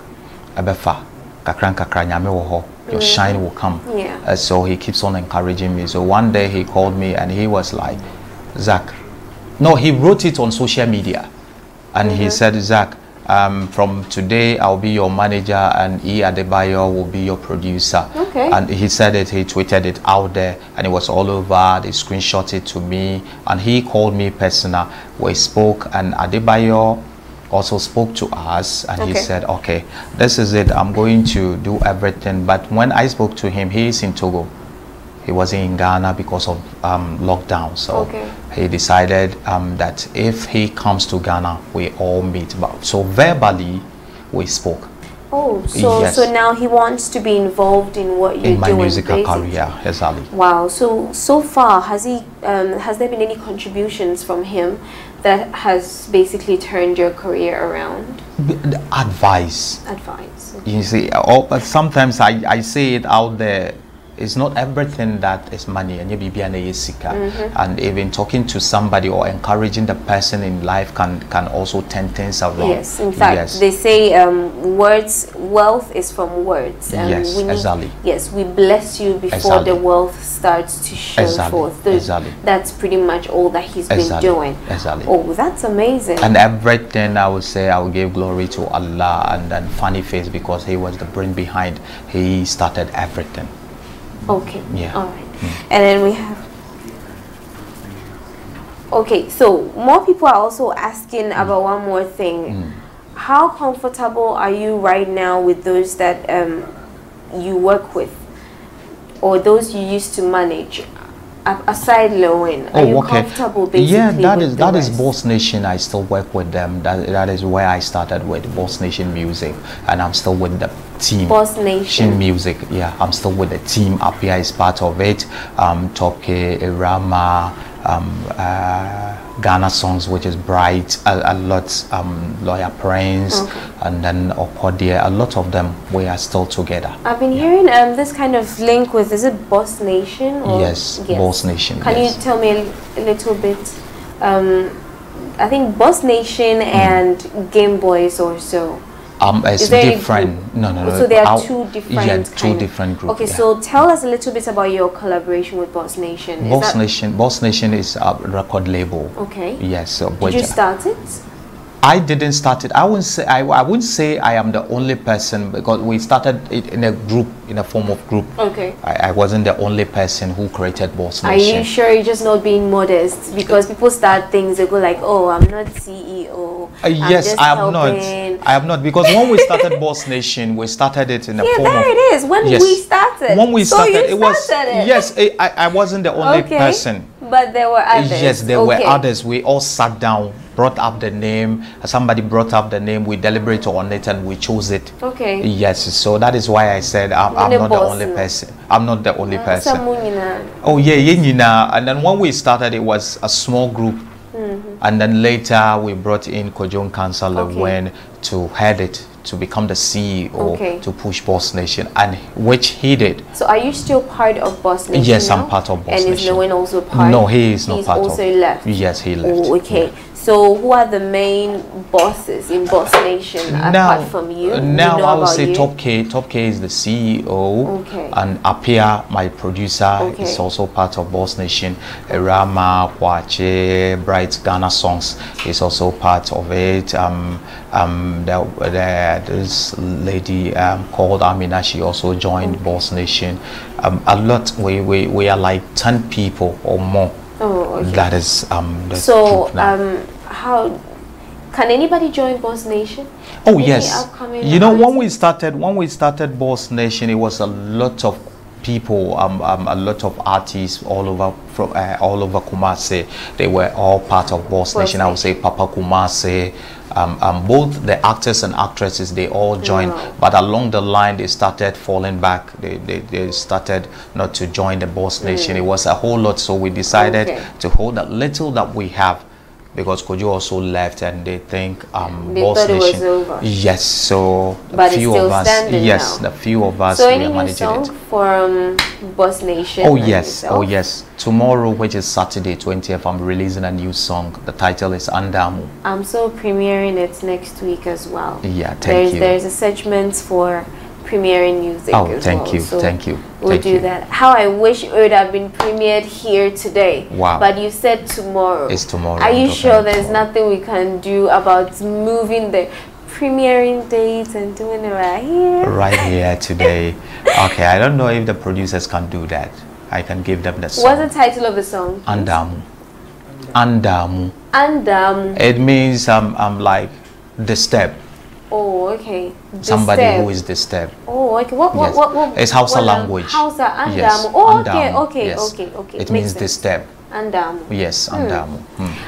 Abefa, kakran kakra nyame wo ho, your shine will come. So he keeps on encouraging me. So one day he called me, and he was like, Zach, no, he wrote it on social media, and he said, Zach, from today I'll be your manager, and E. Adebayo will be your producer. And he said it, he tweeted it out there, and it was all over. They screenshot it to me, and he called me personal. We spoke, and Adebayo also spoke to us, and he said, okay, this is it, I'm going to do everything. But when I spoke to him, he is in Togo. He wasn't in Ghana because of lockdown. So he decided that if he comes to Ghana, we all meet. So verbally, we spoke. Oh, so now he wants to be involved in what you're doing. In my musical career, exactly. Wow. So far, has there been any contributions from him that has basically turned your career around? Advice. Advice. You see, but sometimes I say it out there. it's not everything that is money, and and even talking to somebody or encouraging the person in life can also turn things around. Yes, in fact, they say wealth is from words. Yes, exactly. Yes, we bless you before the wealth starts to show forth. That's pretty much all that he's been doing. Exactly. Oh, that's amazing. And everything, I would say, I will give glory to Allah, and then Funny Face, because he was the brain behind. He started everything. Okay. Yeah. All right. And then we have. Okay, so more people are also asking about one more thing. How comfortable are you right now with those that you work with, or those you used to manage? Aside Lilwin, are you comfortable basically? Yeah, that is Boss Nation. I still work with them. That is where I started with Boss Nation Music, and I'm still with the team. Boss Nation Music. Yeah, I'm still with the team. Apia is part of it. Toke, Irama, Ghana Songs, which is Bright, a lot, Lawyer Prince, and then Okodia, a lot of them, we are still together. I've been hearing this kind of link with, is it Boss Nation? Or? Yes, Boss Nation. Can you tell me a little bit? I think Boss Nation and Game Boys or so. It's different. No. So there are two different. Yeah, two different groups. Okay, so tell us a little bit about your collaboration with Boss Nation. Boss Nation is a record label. Okay. Yes. Did you start it? I didn't start it. I wouldn't say I am the only person, because we started it in a group, in a form of group. Okay. I wasn't the only person who created Boss Nation. Are you sure you're just not being modest? Because people start things, they go like, oh, I'm not CEO. Yes, I am not. I am not, because when we started Boss Nation, we started it in a form of... Yeah, there it is. When we started. When we started, it was... Yes, I wasn't the only person. But there were others. Yes, there were others. We all sat down, brought up the name. Somebody brought up the name. We deliberated on it and we chose it. Okay. Yes, so that is why I said I'm not the only person. I'm not the only person. Oh yeah. And then when we started, it was a small group. And then later we brought in Nkansah Lilwin to head it, to become the CEO, to push Boss Nation, and which he did. So are you still part of Boss Nation? Yes, now? I'm part of Boss Nation. And is Lilwin also part? No, he is not part of. He's also left? Yes, he left. Oh, okay. Yeah. So who are the main bosses in Boss Nation apart from you? Now I would say Top K is the CEO, and Apia, my producer, is also part of Boss Nation. Rama, Kwache, Bright Ghana Songs is also part of it. This lady called Amina, she also joined Boss Nation. A lot. We are like 10 people or more. Oh, okay. That is so how can anybody join Boss Nation? Oh, yes. You know, when we started Boss Nation, it was a lot of people, a lot of artists all over Kumasi. They were all part of Boss Nation. I would say Papa Kumasi. Both the actors and actresses, they all joined, but along the line they started falling back. They started not to join the Boss Nation. It was a whole lot, so we decided to hold that little that we have, because Kwadwo also left, and they think Boss Nation. Was over. Yes, so but a few it's still of us. Yes, the few of us. So we any are new managing song it. for Boss Nation? Oh yes, oh yes. Tomorrow, which is Saturday 20th, I'm releasing a new song. The title is Andamu. I'm so premiering it next week as well. Yeah, thank you. There's a segment for premiering music as thank well. You, so thank you. We'll do that. How I wish it would have been premiered here today. Wow. But you said tomorrow. It's tomorrow. Are you sure there's nothing we can do about moving the premiering dates and doing it right here? Right here today. Okay, I don't know if the producers can do that. I can give them the song. What's the title of the song? Andamu. Andamu. Andamu. It means I'm like disturbed. Oh, okay. Somebody who is disturbed. Oh, okay. What? It's Hausa language. Hausa, Andamu. Yes. Oh, Andamu. okay. Yes. Okay. It means disturbed. Andamu. Yes, Andamu.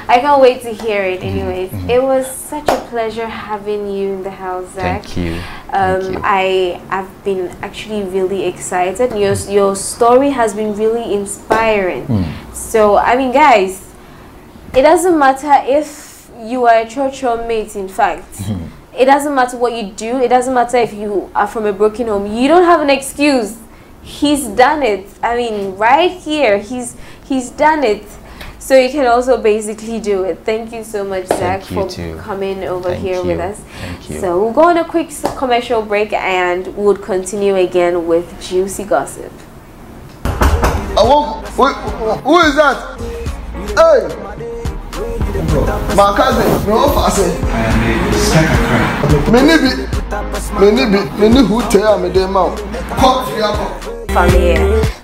I can't wait to hear it. Anyways, it was such a pleasure having you in the house, Zach. Thank you. I've been actually really excited. Your story has been really inspiring. So I mean, guys, it doesn't matter if you are a church mate. In fact, it doesn't matter what you do. It doesn't matter if you are from a broken home. You don't have an excuse. he's done it. I mean, right here, he's done it. So you can also basically do it. Thank you so much, Zach, for coming over here with us. Thank you. So we'll go on a quick commercial break and we'll continue again with juicy gossip. Who is that? Hey! My cousin, no fasten. Many who tell me them out.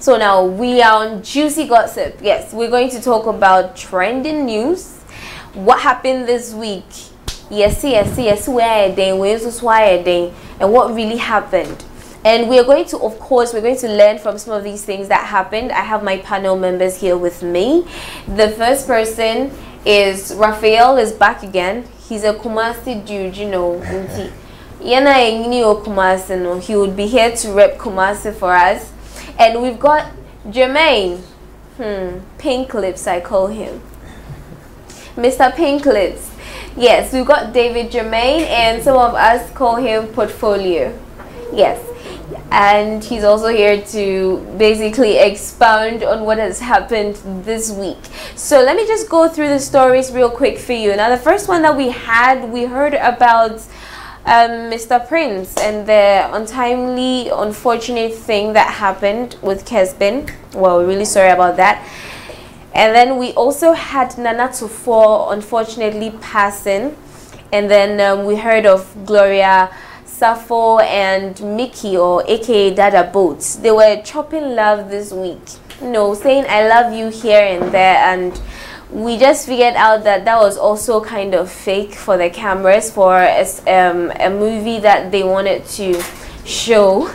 So now we are on juicy gossip. Yes, we're going to talk about trending news. What happened this week? Yes, where they and what really happened. And we're going to, of course, we're going to learn from some of these things that happened. I have my panel members here with me. The first person is Raphael, is back again. He's a Kumasi dude, you know. He would be here to rep Kumasi for us. And we've got Jermaine, Pink Lips, I call him. Mr. Pink Lips. Yes, we've got David Jermaine, and some of us call him Portfolio. Yes. And he's also here to basically expound on what has happened this week. So let me just go through the stories real quick for you. Now, the first one that we heard about Mr. Prince and the untimely, unfortunate thing that happened with Kesbin. Well, we're really sorry about that. And then we also had Nana Tufo unfortunately passing. And then we heard of Gloria Safo and Mickey, or aka Dada Boats. They were chopping love this week, saying I love you here and there, and we just figured out that that was also kind of fake for the cameras, for a movie that they wanted to show.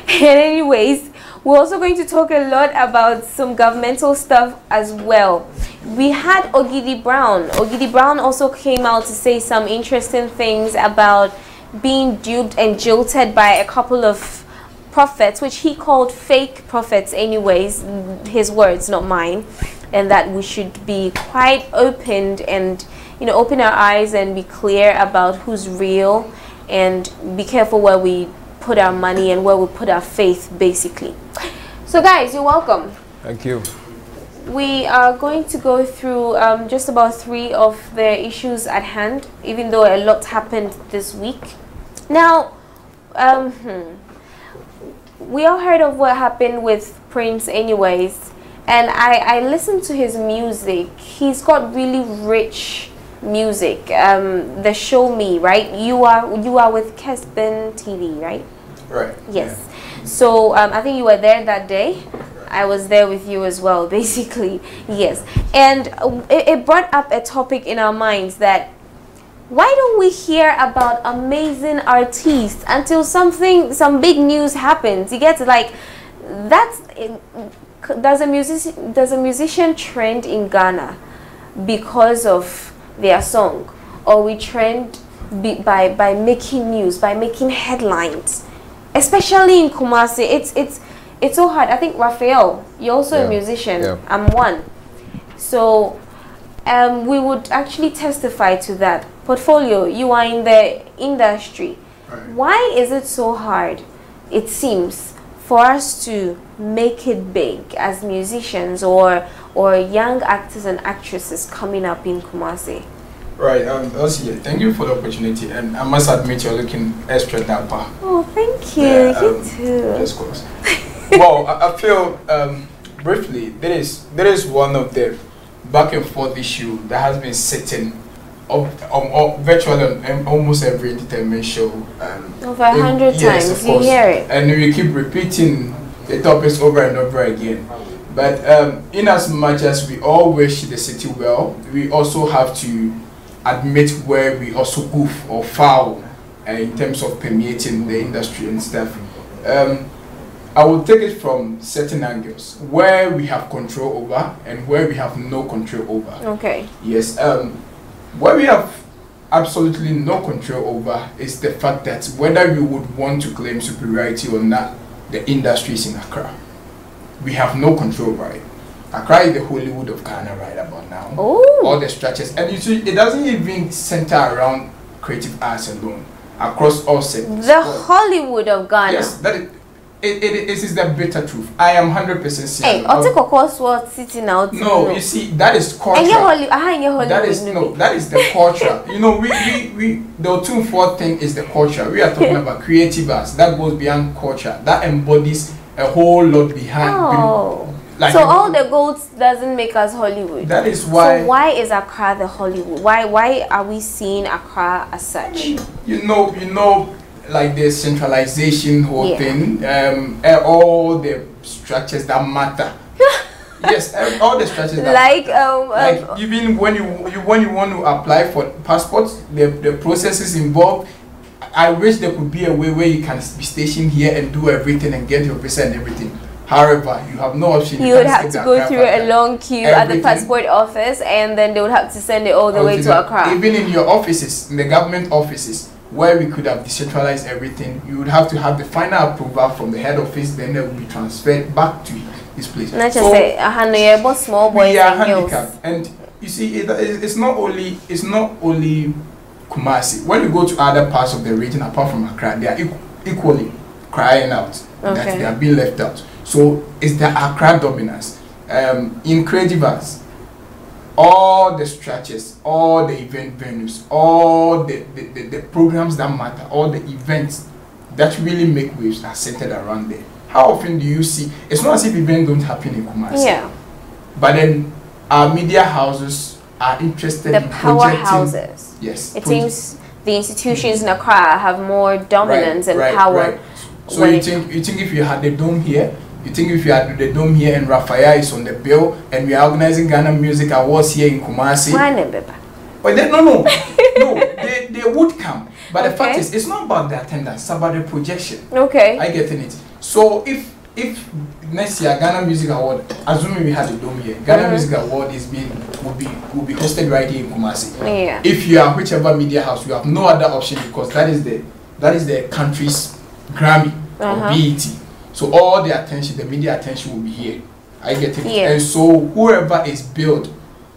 And anyways, we're also going to talk a lot about some governmental stuff as well. We had Ogidi Brown. Ogidi Brown also came out to say some interesting things about being duped and jilted by a couple of prophets, which he called fake prophets anyways, his words, not mine, and that we should be quite open and open our eyes and be clear about who's real and be careful where we put our money and where we put our faith, basically. So guys, you're welcome. Thank you. We are going to go through just about 3 of the issues at hand, even though a lot happened this week. Now, we all heard of what happened with Prince anyways, and I listened to his music. He's got really rich music. The Show Me, right? You are with Kesbin TV, right? Right. Yes. Yeah. So I think you were there that day. I was there with you as well, basically. Yes. And it brought up a topic in our minds that why don't we hear about amazing artists until some big news happens? You get like does a musician trend in Ghana because of their song, or we trend by making news, by making headlines, especially in Kumasi? It's so hard. I think Raphael, you're also a musician. Yeah. I'm one. So we would actually testify to that. Portfolio, you are in the industry. Right. Why is it so hard, it seems, for us to make it big as musicians or young actors and actresses coming up in Kumasi? Right, Elsie, thank you for the opportunity, and I must admit you're looking extra dapper. Oh, thank you. You too. Of course. Well, I feel briefly there is one of the back and forth issue that has been sitting virtually on almost every entertainment show. Over 100 times, yes, of course. You hear it. And we keep repeating the topics over and over again. But in as much as we all wish the city well, we also have to admit where we also goof or foul in terms of permeating the industry and stuff. I will take it from certain angles where we have control over and where we have no control over. Okay. Yes. Where we have absolutely no control over is the fact that whether we would want to claim superiority or not, the industry is in Accra. We have no control over it. Accra is the Hollywood of Ghana right about now. Ooh. All the structures, and you see, it doesn't even center around creative arts alone. Across all sectors. The Hollywood of Ghana. Yes, that is. it is the bitter truth. I am 100% serious. Hey, Otikokos was sitting out. No, you see, that is culture. That is the culture. You know, the 2-4 thing is the culture. We are talking about creative arts. That goes beyond culture. That embodies a whole lot behind. Oh. Like so all the gold doesn't make us Hollywood. That is why. So why is Accra the Hollywood? Why are we seeing Accra as such? You know, like the centralization whole thing, all the structures that matter. Yes, all the structures that matter. Like even when you want to apply for passports, the processes involved. I wish there could be a way where you can be stationed here and do everything and get your visa and everything. However, you have no option. You would have to go through a long queue at the passport office, and then they would have to send it all the way to Accra. Even in your offices, in the government offices, where we could have decentralized everything, you would have to have the final approval from the head office, then it will be transferred back to this place. Not just say, small boys and girls. And you see, it's not only Kumasi. When you go to other parts of the region, apart from Accra, they are equally crying out that they are being left out. So it's the Accra dominance. In creative arts, all the structures, all the event venues, all the programs that matter, all the events that really make waves are centered around there. How often do you see? It's not as if events don't happen in Kumasi. Yeah. But then our media houses are interested in powerhouses. Yes. It seems the institutions in Accra have more dominance and power. Right. So you think if you had the dome here, you think if you had the dome here and Raphael is on the bill and we are organizing Ghana Music Awards here in Kumasi. But then, no, they would come. But the fact is, it's not about the attendance, it's about the projection. Okay. I get it. So if next year Ghana Music Award, assuming we had the dome here, Ghana Music Award will be hosted right here in Kumasi. Yeah. If you are whichever media house, you have no other option because that is the country's Grammy or BET. So all the attention, the media attention will be here. I get it. Yeah. And so whoever is billed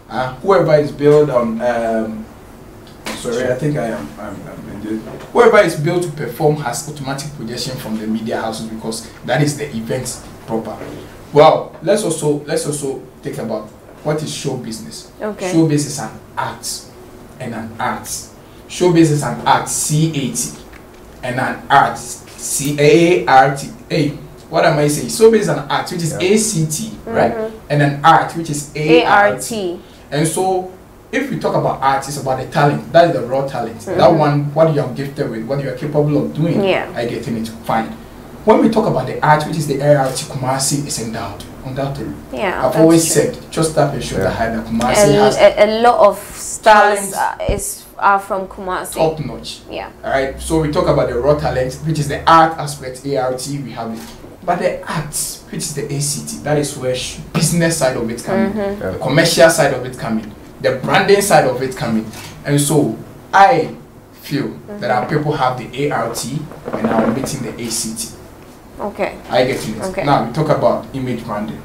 on sorry, I think whoever is billed to perform has automatic projection from the media houses because that is the event proper. Well, let's also think about what is show business. Okay. Show business is an art and an art. Show business is an art, C-A-T, and an art, C-A-A-R-T. Hey, what am I saying? Show business is an art, which is A-C-T, right? And an art, which is A-R-T. And so, if we talk about art, it's about the talent. That is the raw talent. That one, what you are gifted with, what you are capable of doing. Yeah. I get in it. Fine. When we talk about the art, which is the ART, Kumasi is endowed, undoubtedly. Yeah. I've always said, just tap and show the high that Kumasi has. A lot of stars are from Kumasi. Top notch. Yeah. All right. So we talk about the raw talent, which is the art aspect, ART. We have it. But the arts, which is the ACT, that is where business side of it comes in, the commercial side of it comes in, the branding side of it coming. And so I feel that our people have the ART and are meeting the ACT. Okay. I get it. Okay. Now we talk about image branding.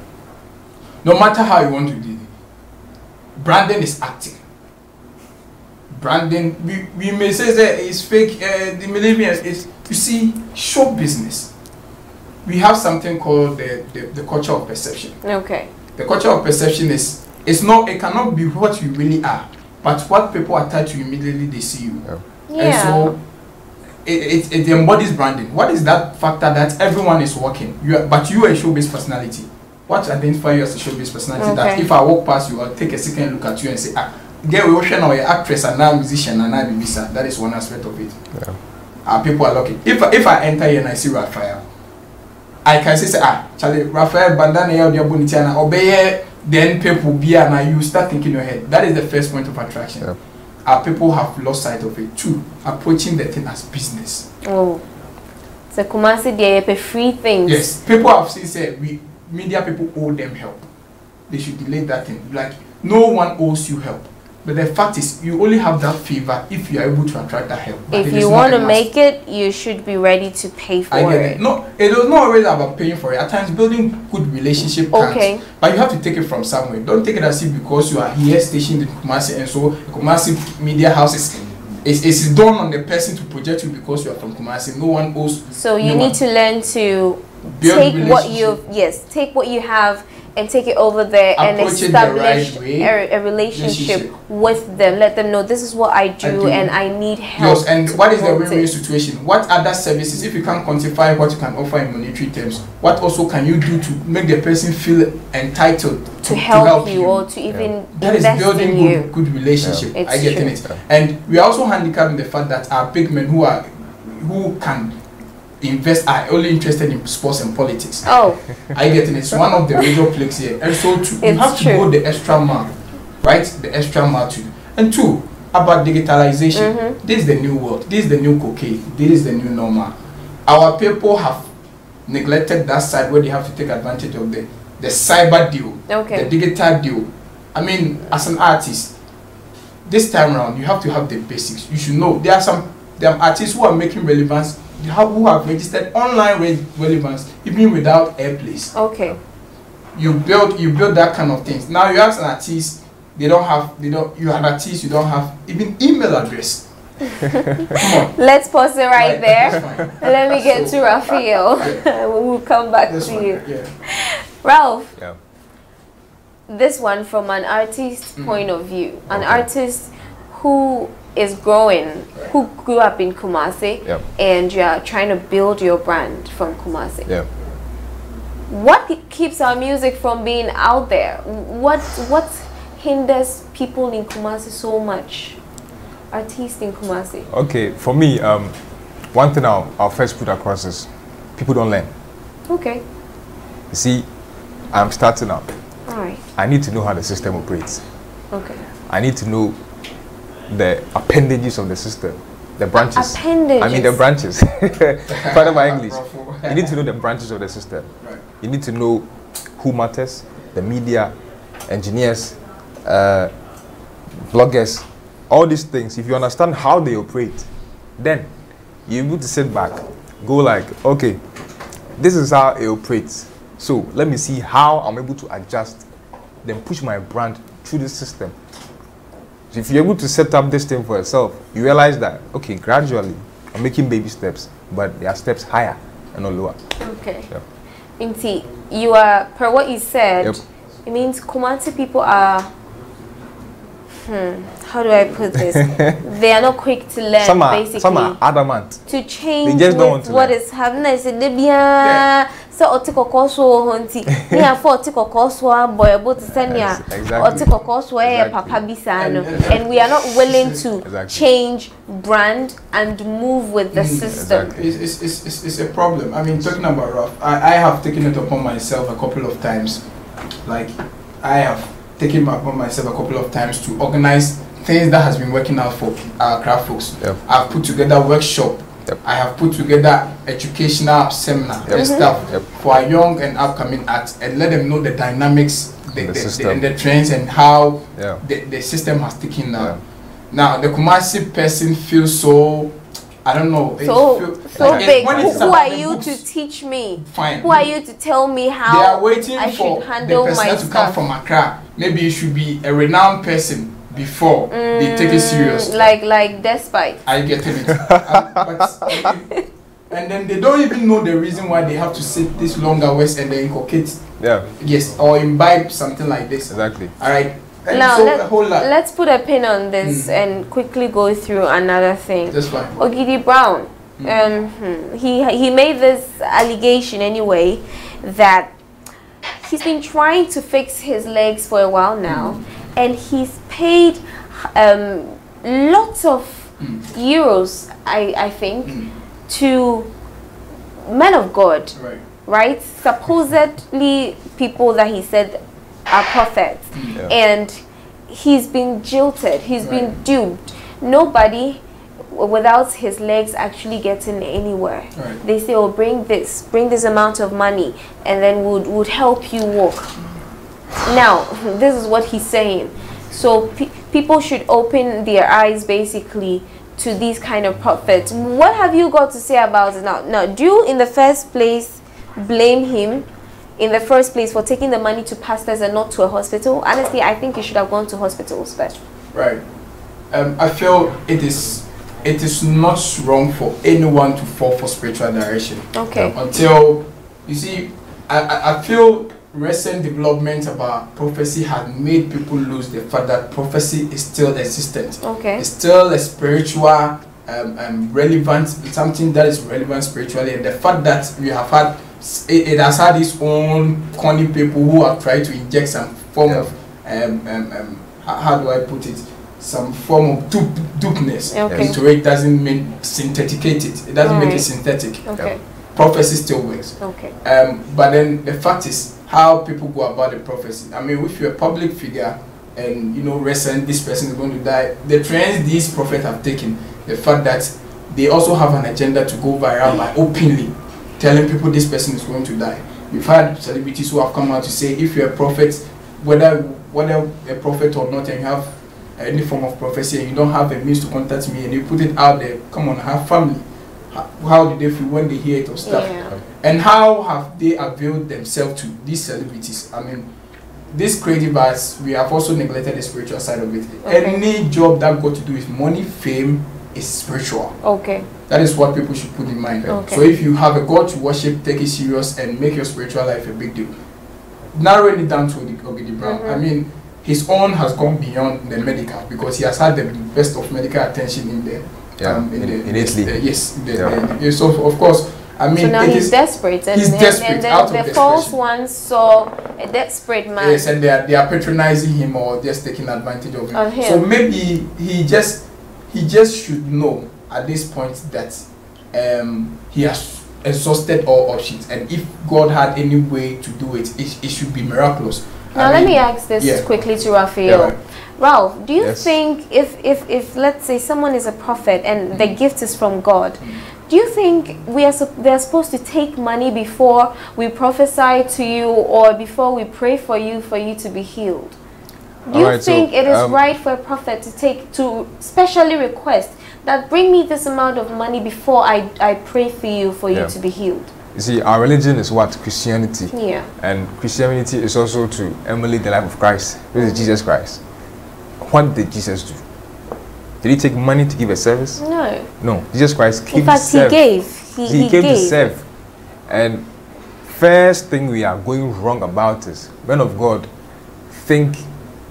No matter how you want to do it, branding is acting. Branding, we may say that it's fake, the millennials is, you see, show business. We have something called the culture of perception. Okay. The culture of perception is, it cannot be what you really are, but what people attach you immediately they see you. Yeah. And so it embodies branding. What is that factor that everyone is working? But you are a showbiz personality. What identifies you as a showbiz personality? That if I walk past you, I'll take a second look at you and say, get we ocean or your actress and now musician and now Bibisa. That is one aspect of it. People are lucky. If I enter here and I see Raphael, I can say, Charlie, Raphael bandana ya bonitiana obey. Then people be and you start thinking in your head. That is the first point of attraction. Our people have lost sight of it too, approaching the thing as business. Oh, so Kumasi they pay free things. Yes, people have said media people owe them help. They should delay that thing. Like no one owes you help. But the fact is, you only have that favor if you are able to attract that help. If you want to make it, you should be ready to pay for it. No, it is not always about paying for it. At times, building good relationship counts. But you have to take it from somewhere. Don't take it as if because you are here stationed in Kumasi and so the Kumasi media house is done on the person to project you because you are from Kumasi. No one owes. So you need to learn to take what you have and take it over there and establish a relationship with them. Let them know this is what I do and I need help. Yes, and what is the win-win situation? What other services, if you can't quantify what you can offer in monetary terms, what also can you do to make the person feel entitled to help you or to even that is building good relationship. Yeah. I get it. And we are also handicapped in the fact that our big men who can invest are only interested in sports and politics. Oh, I get it. It's one of the major plagues here. And so you have to go the extra mile, right? The extra mile too. And two, about digitalization. This is the new world. This is the new cocaine. This is the new normal. Our people have neglected that side where they have to take advantage of the cyber deal, the digital deal. I mean, as an artist, this time around, you have to have the basics. You should know there are artists who are making relevance, who have registered online relevance even without airplays. Okay. You build that kind of things. Now you ask an artist, you are an artist, you don't have even email address. Come on. Let's pause it right there. Let me get to Raphael. We'll come back to you. Ralph. Yeah. This one from an artist's point of view. An artist who is growing, who grew up in Kumasi, and you are trying to build your brand from Kumasi. Yeah. What keeps our music from being out there? What hinders people in Kumasi so much? Artists in Kumasi. Okay, for me, one thing I'll first put across is people don't learn. Okay. You see, I'm starting up. All right. I need to know how the system operates. Okay. I need to know the appendages of the system, the branches. Appendages? I mean the branches. Pardon my English. You need to know the branches of the system. Right. You need to know who matters, the media, engineers, bloggers, all these things. If you understand how they operate, then you're able to sit back, go like, okay, this is how it operates. So let me see how I'm able to adjust, then push my brand through the system. So if you're able to set up this thing for yourself, you realize that, okay, gradually, I'm making baby steps, but there are steps higher and not lower. Okay. Yep. Inti, you are, per what you said, it means Kumasi people are, how do I put this? They are not quick to learn, basically. Some are adamant. To change they just don't want to what is happening. I said, so otiko honti. Me and for otiko boy able to send ya otiko papa bisano, and we are not willing to change brand and move with the system. It's a problem. I mean, talking about Ralph, I have taken it upon myself a couple of times. Like, I have taken it upon myself a couple of times to organize things that has been working out for our craft folks. I've put together workshop. I have put together educational seminar and stuff for our young and upcoming arts, and let them know the dynamics, the trends, and how the system has taken now. Now the Kumasi person feels so, I don't know. So big. Who are you to teach me? Fine. Who are you to tell me how they are waiting I for should handle the person my to come from Accra? Maybe you should be a renowned person before they take it serious. Like Despite. I get it. And then they don't even know the reason why they have to sit this long hours and they inculcate. Or imbibe something like this. Exactly. All right. And now so let's put a pin on this and quickly go through another thing. That's fine. Ogidi Brown, he made this allegation anyway that he's been trying to fix his legs for a while now, and he's paid lots of euros, I think, to men of God, right? Supposedly people that he said are prophets, and he's been jilted, he's been duped. Nobody without his legs actually getting anywhere. They say, oh, bring this amount of money, and then would help you walk. Now this is what he's saying. So people should open their eyes basically to these kind of prophets. What have you got to say about it now? Now, do you in the first place blame him in the first place for taking the money to pastors and not to a hospital? Honestly, I think you should have gone to hospitals first. Right. I feel it is not wrong for anyone to fall for spiritual direction. Okay. Until You see, I feel recent developments about prophecy have made people lose the fact that prophecy is still existent. Okay. It's still a spiritual relevant, something that is relevant spiritually, and the fact that we have had it has had its own corny people who have tried to inject some form of how do I put it, some form of dupeness into it. Doesn't mean syntheticate it. It doesn't make it synthetic. Okay. Prophecy still works. Okay. But then the fact is how people go about the prophecy. I mean, if you're a public figure and you know recent this person is going to die, the trends these prophets have taken, the fact that they also have an agenda to go viral by openly telling people this person is going to die. We've had celebrities who have come out to say if you're a prophet, whether a prophet or not, and you have any form of prophecy and you don't have a means to contact me and you put it out there, come on, have family. How do they feel when they hear it or stuff? Yeah. And how have they availed themselves to these celebrities? I mean, these creative arts, we have also neglected the spiritual side of it. Okay. Any job that got to do with money, fame, is spiritual. Okay. That is what people should put in mind. Okay. So if you have a God to worship, take it serious and make your spiritual life a big deal. Narrowing it down to Ogidi Brown, I mean, his own has gone beyond the medical because he has had the best of medical attention in there. In Italy. Yes. So of course, I mean, so now he's desperate. And he's desperate. And the false ones saw a desperate man. Yes, and they are patronizing him or just taking advantage of him. So maybe he just should know at this point that he has exhausted all options, and if God had any way to do it, it should be miraculous. Now let me ask this quickly to Raphael. Ralph, do you think if let's say someone is a prophet and the gift is from God, do you think they're supposed to take money before we prophesy to you or before we pray for you to be healed? Do you think it is right for a prophet to specially request that bring me this amount of money before I pray for you to be healed? You see, our religion is what? Christianity. Yeah. And Christianity is also to emulate the life of Christ. This is Jesus Christ. What did Jesus do? Did he take money to give a service? No. No. Jesus Christ came to serve. He came to serve. And first thing we are going wrong about is men of God think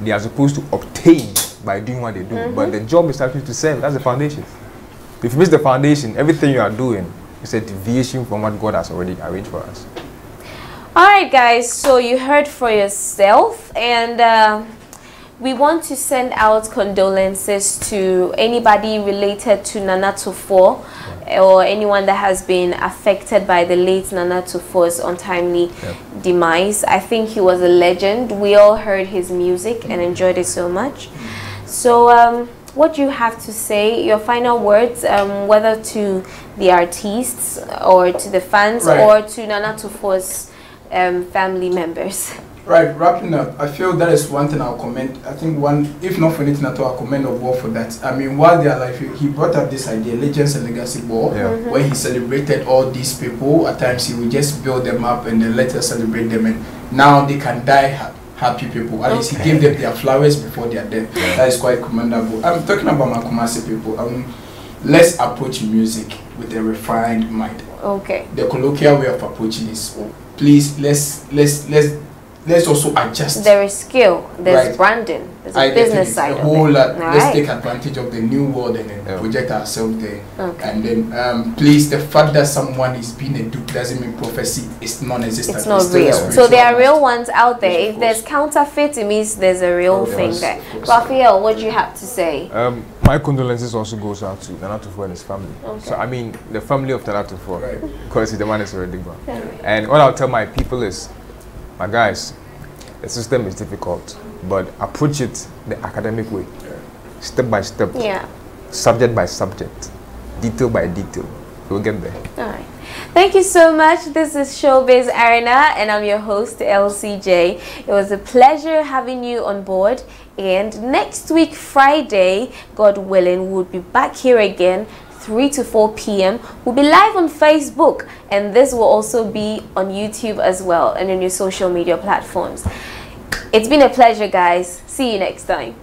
they are supposed to obtain by doing what they do. But the job is actually to serve. That's the foundation. If you miss the foundation, everything you are doing is a deviation from what God has already arranged for us. Alright guys, so you heard for yourself, and we want to send out condolences to anybody related to Nana Tufo or anyone that has been affected by the late Nana Tufo's untimely demise. I think he was a legend. We all heard his music and enjoyed it so much. So what do you have to say, your final words, whether to the artists or to the fans or to Nana Tufo's family members? Right, wrapping up, I feel that is one thing I'll commend. I think if not for anything at all, I'll commend the war for that. I mean, while they are alive, he brought up this idea, Legends and Legacy Ball, where he celebrated all these people. At times, he would just build them up and then let us celebrate them. And now they can die happy people. At least he gave them their flowers before they are dead. That is quite commendable. I'm talking about my Kumasi people. Let's approach music with a refined mind. Okay. The colloquial way of approaching is, please, let's also adjust. There is skill, there's branding, there's a business side of it. Let's take advantage of the new world and then project ourselves there. And then, please, the fact that someone is being a dupe doesn't mean prophecy is non-existent. It's not real. So there are real ones out there. If there's counterfeit, it means there's a real thing there. Raphael, what do you have to say? My condolences also goes out to Nana Tufo and his family. So I mean, the family of Nana Tufo, because the man is already gone. And what I'll tell my people is, my guys, the system is difficult, but approach it the academic way, step by step, subject by subject, detail by detail. We'll get there. All right. Thank you so much. This is Showbiz Arena, and I'm your host, LCJ. It was a pleasure having you on board. And next week, Friday, God willing, we'll be back here again, 3 to 4 p.m. We'll be live on Facebook, and this will also be on YouTube as well and on your social media platforms. It's been a pleasure, guys. See you next time.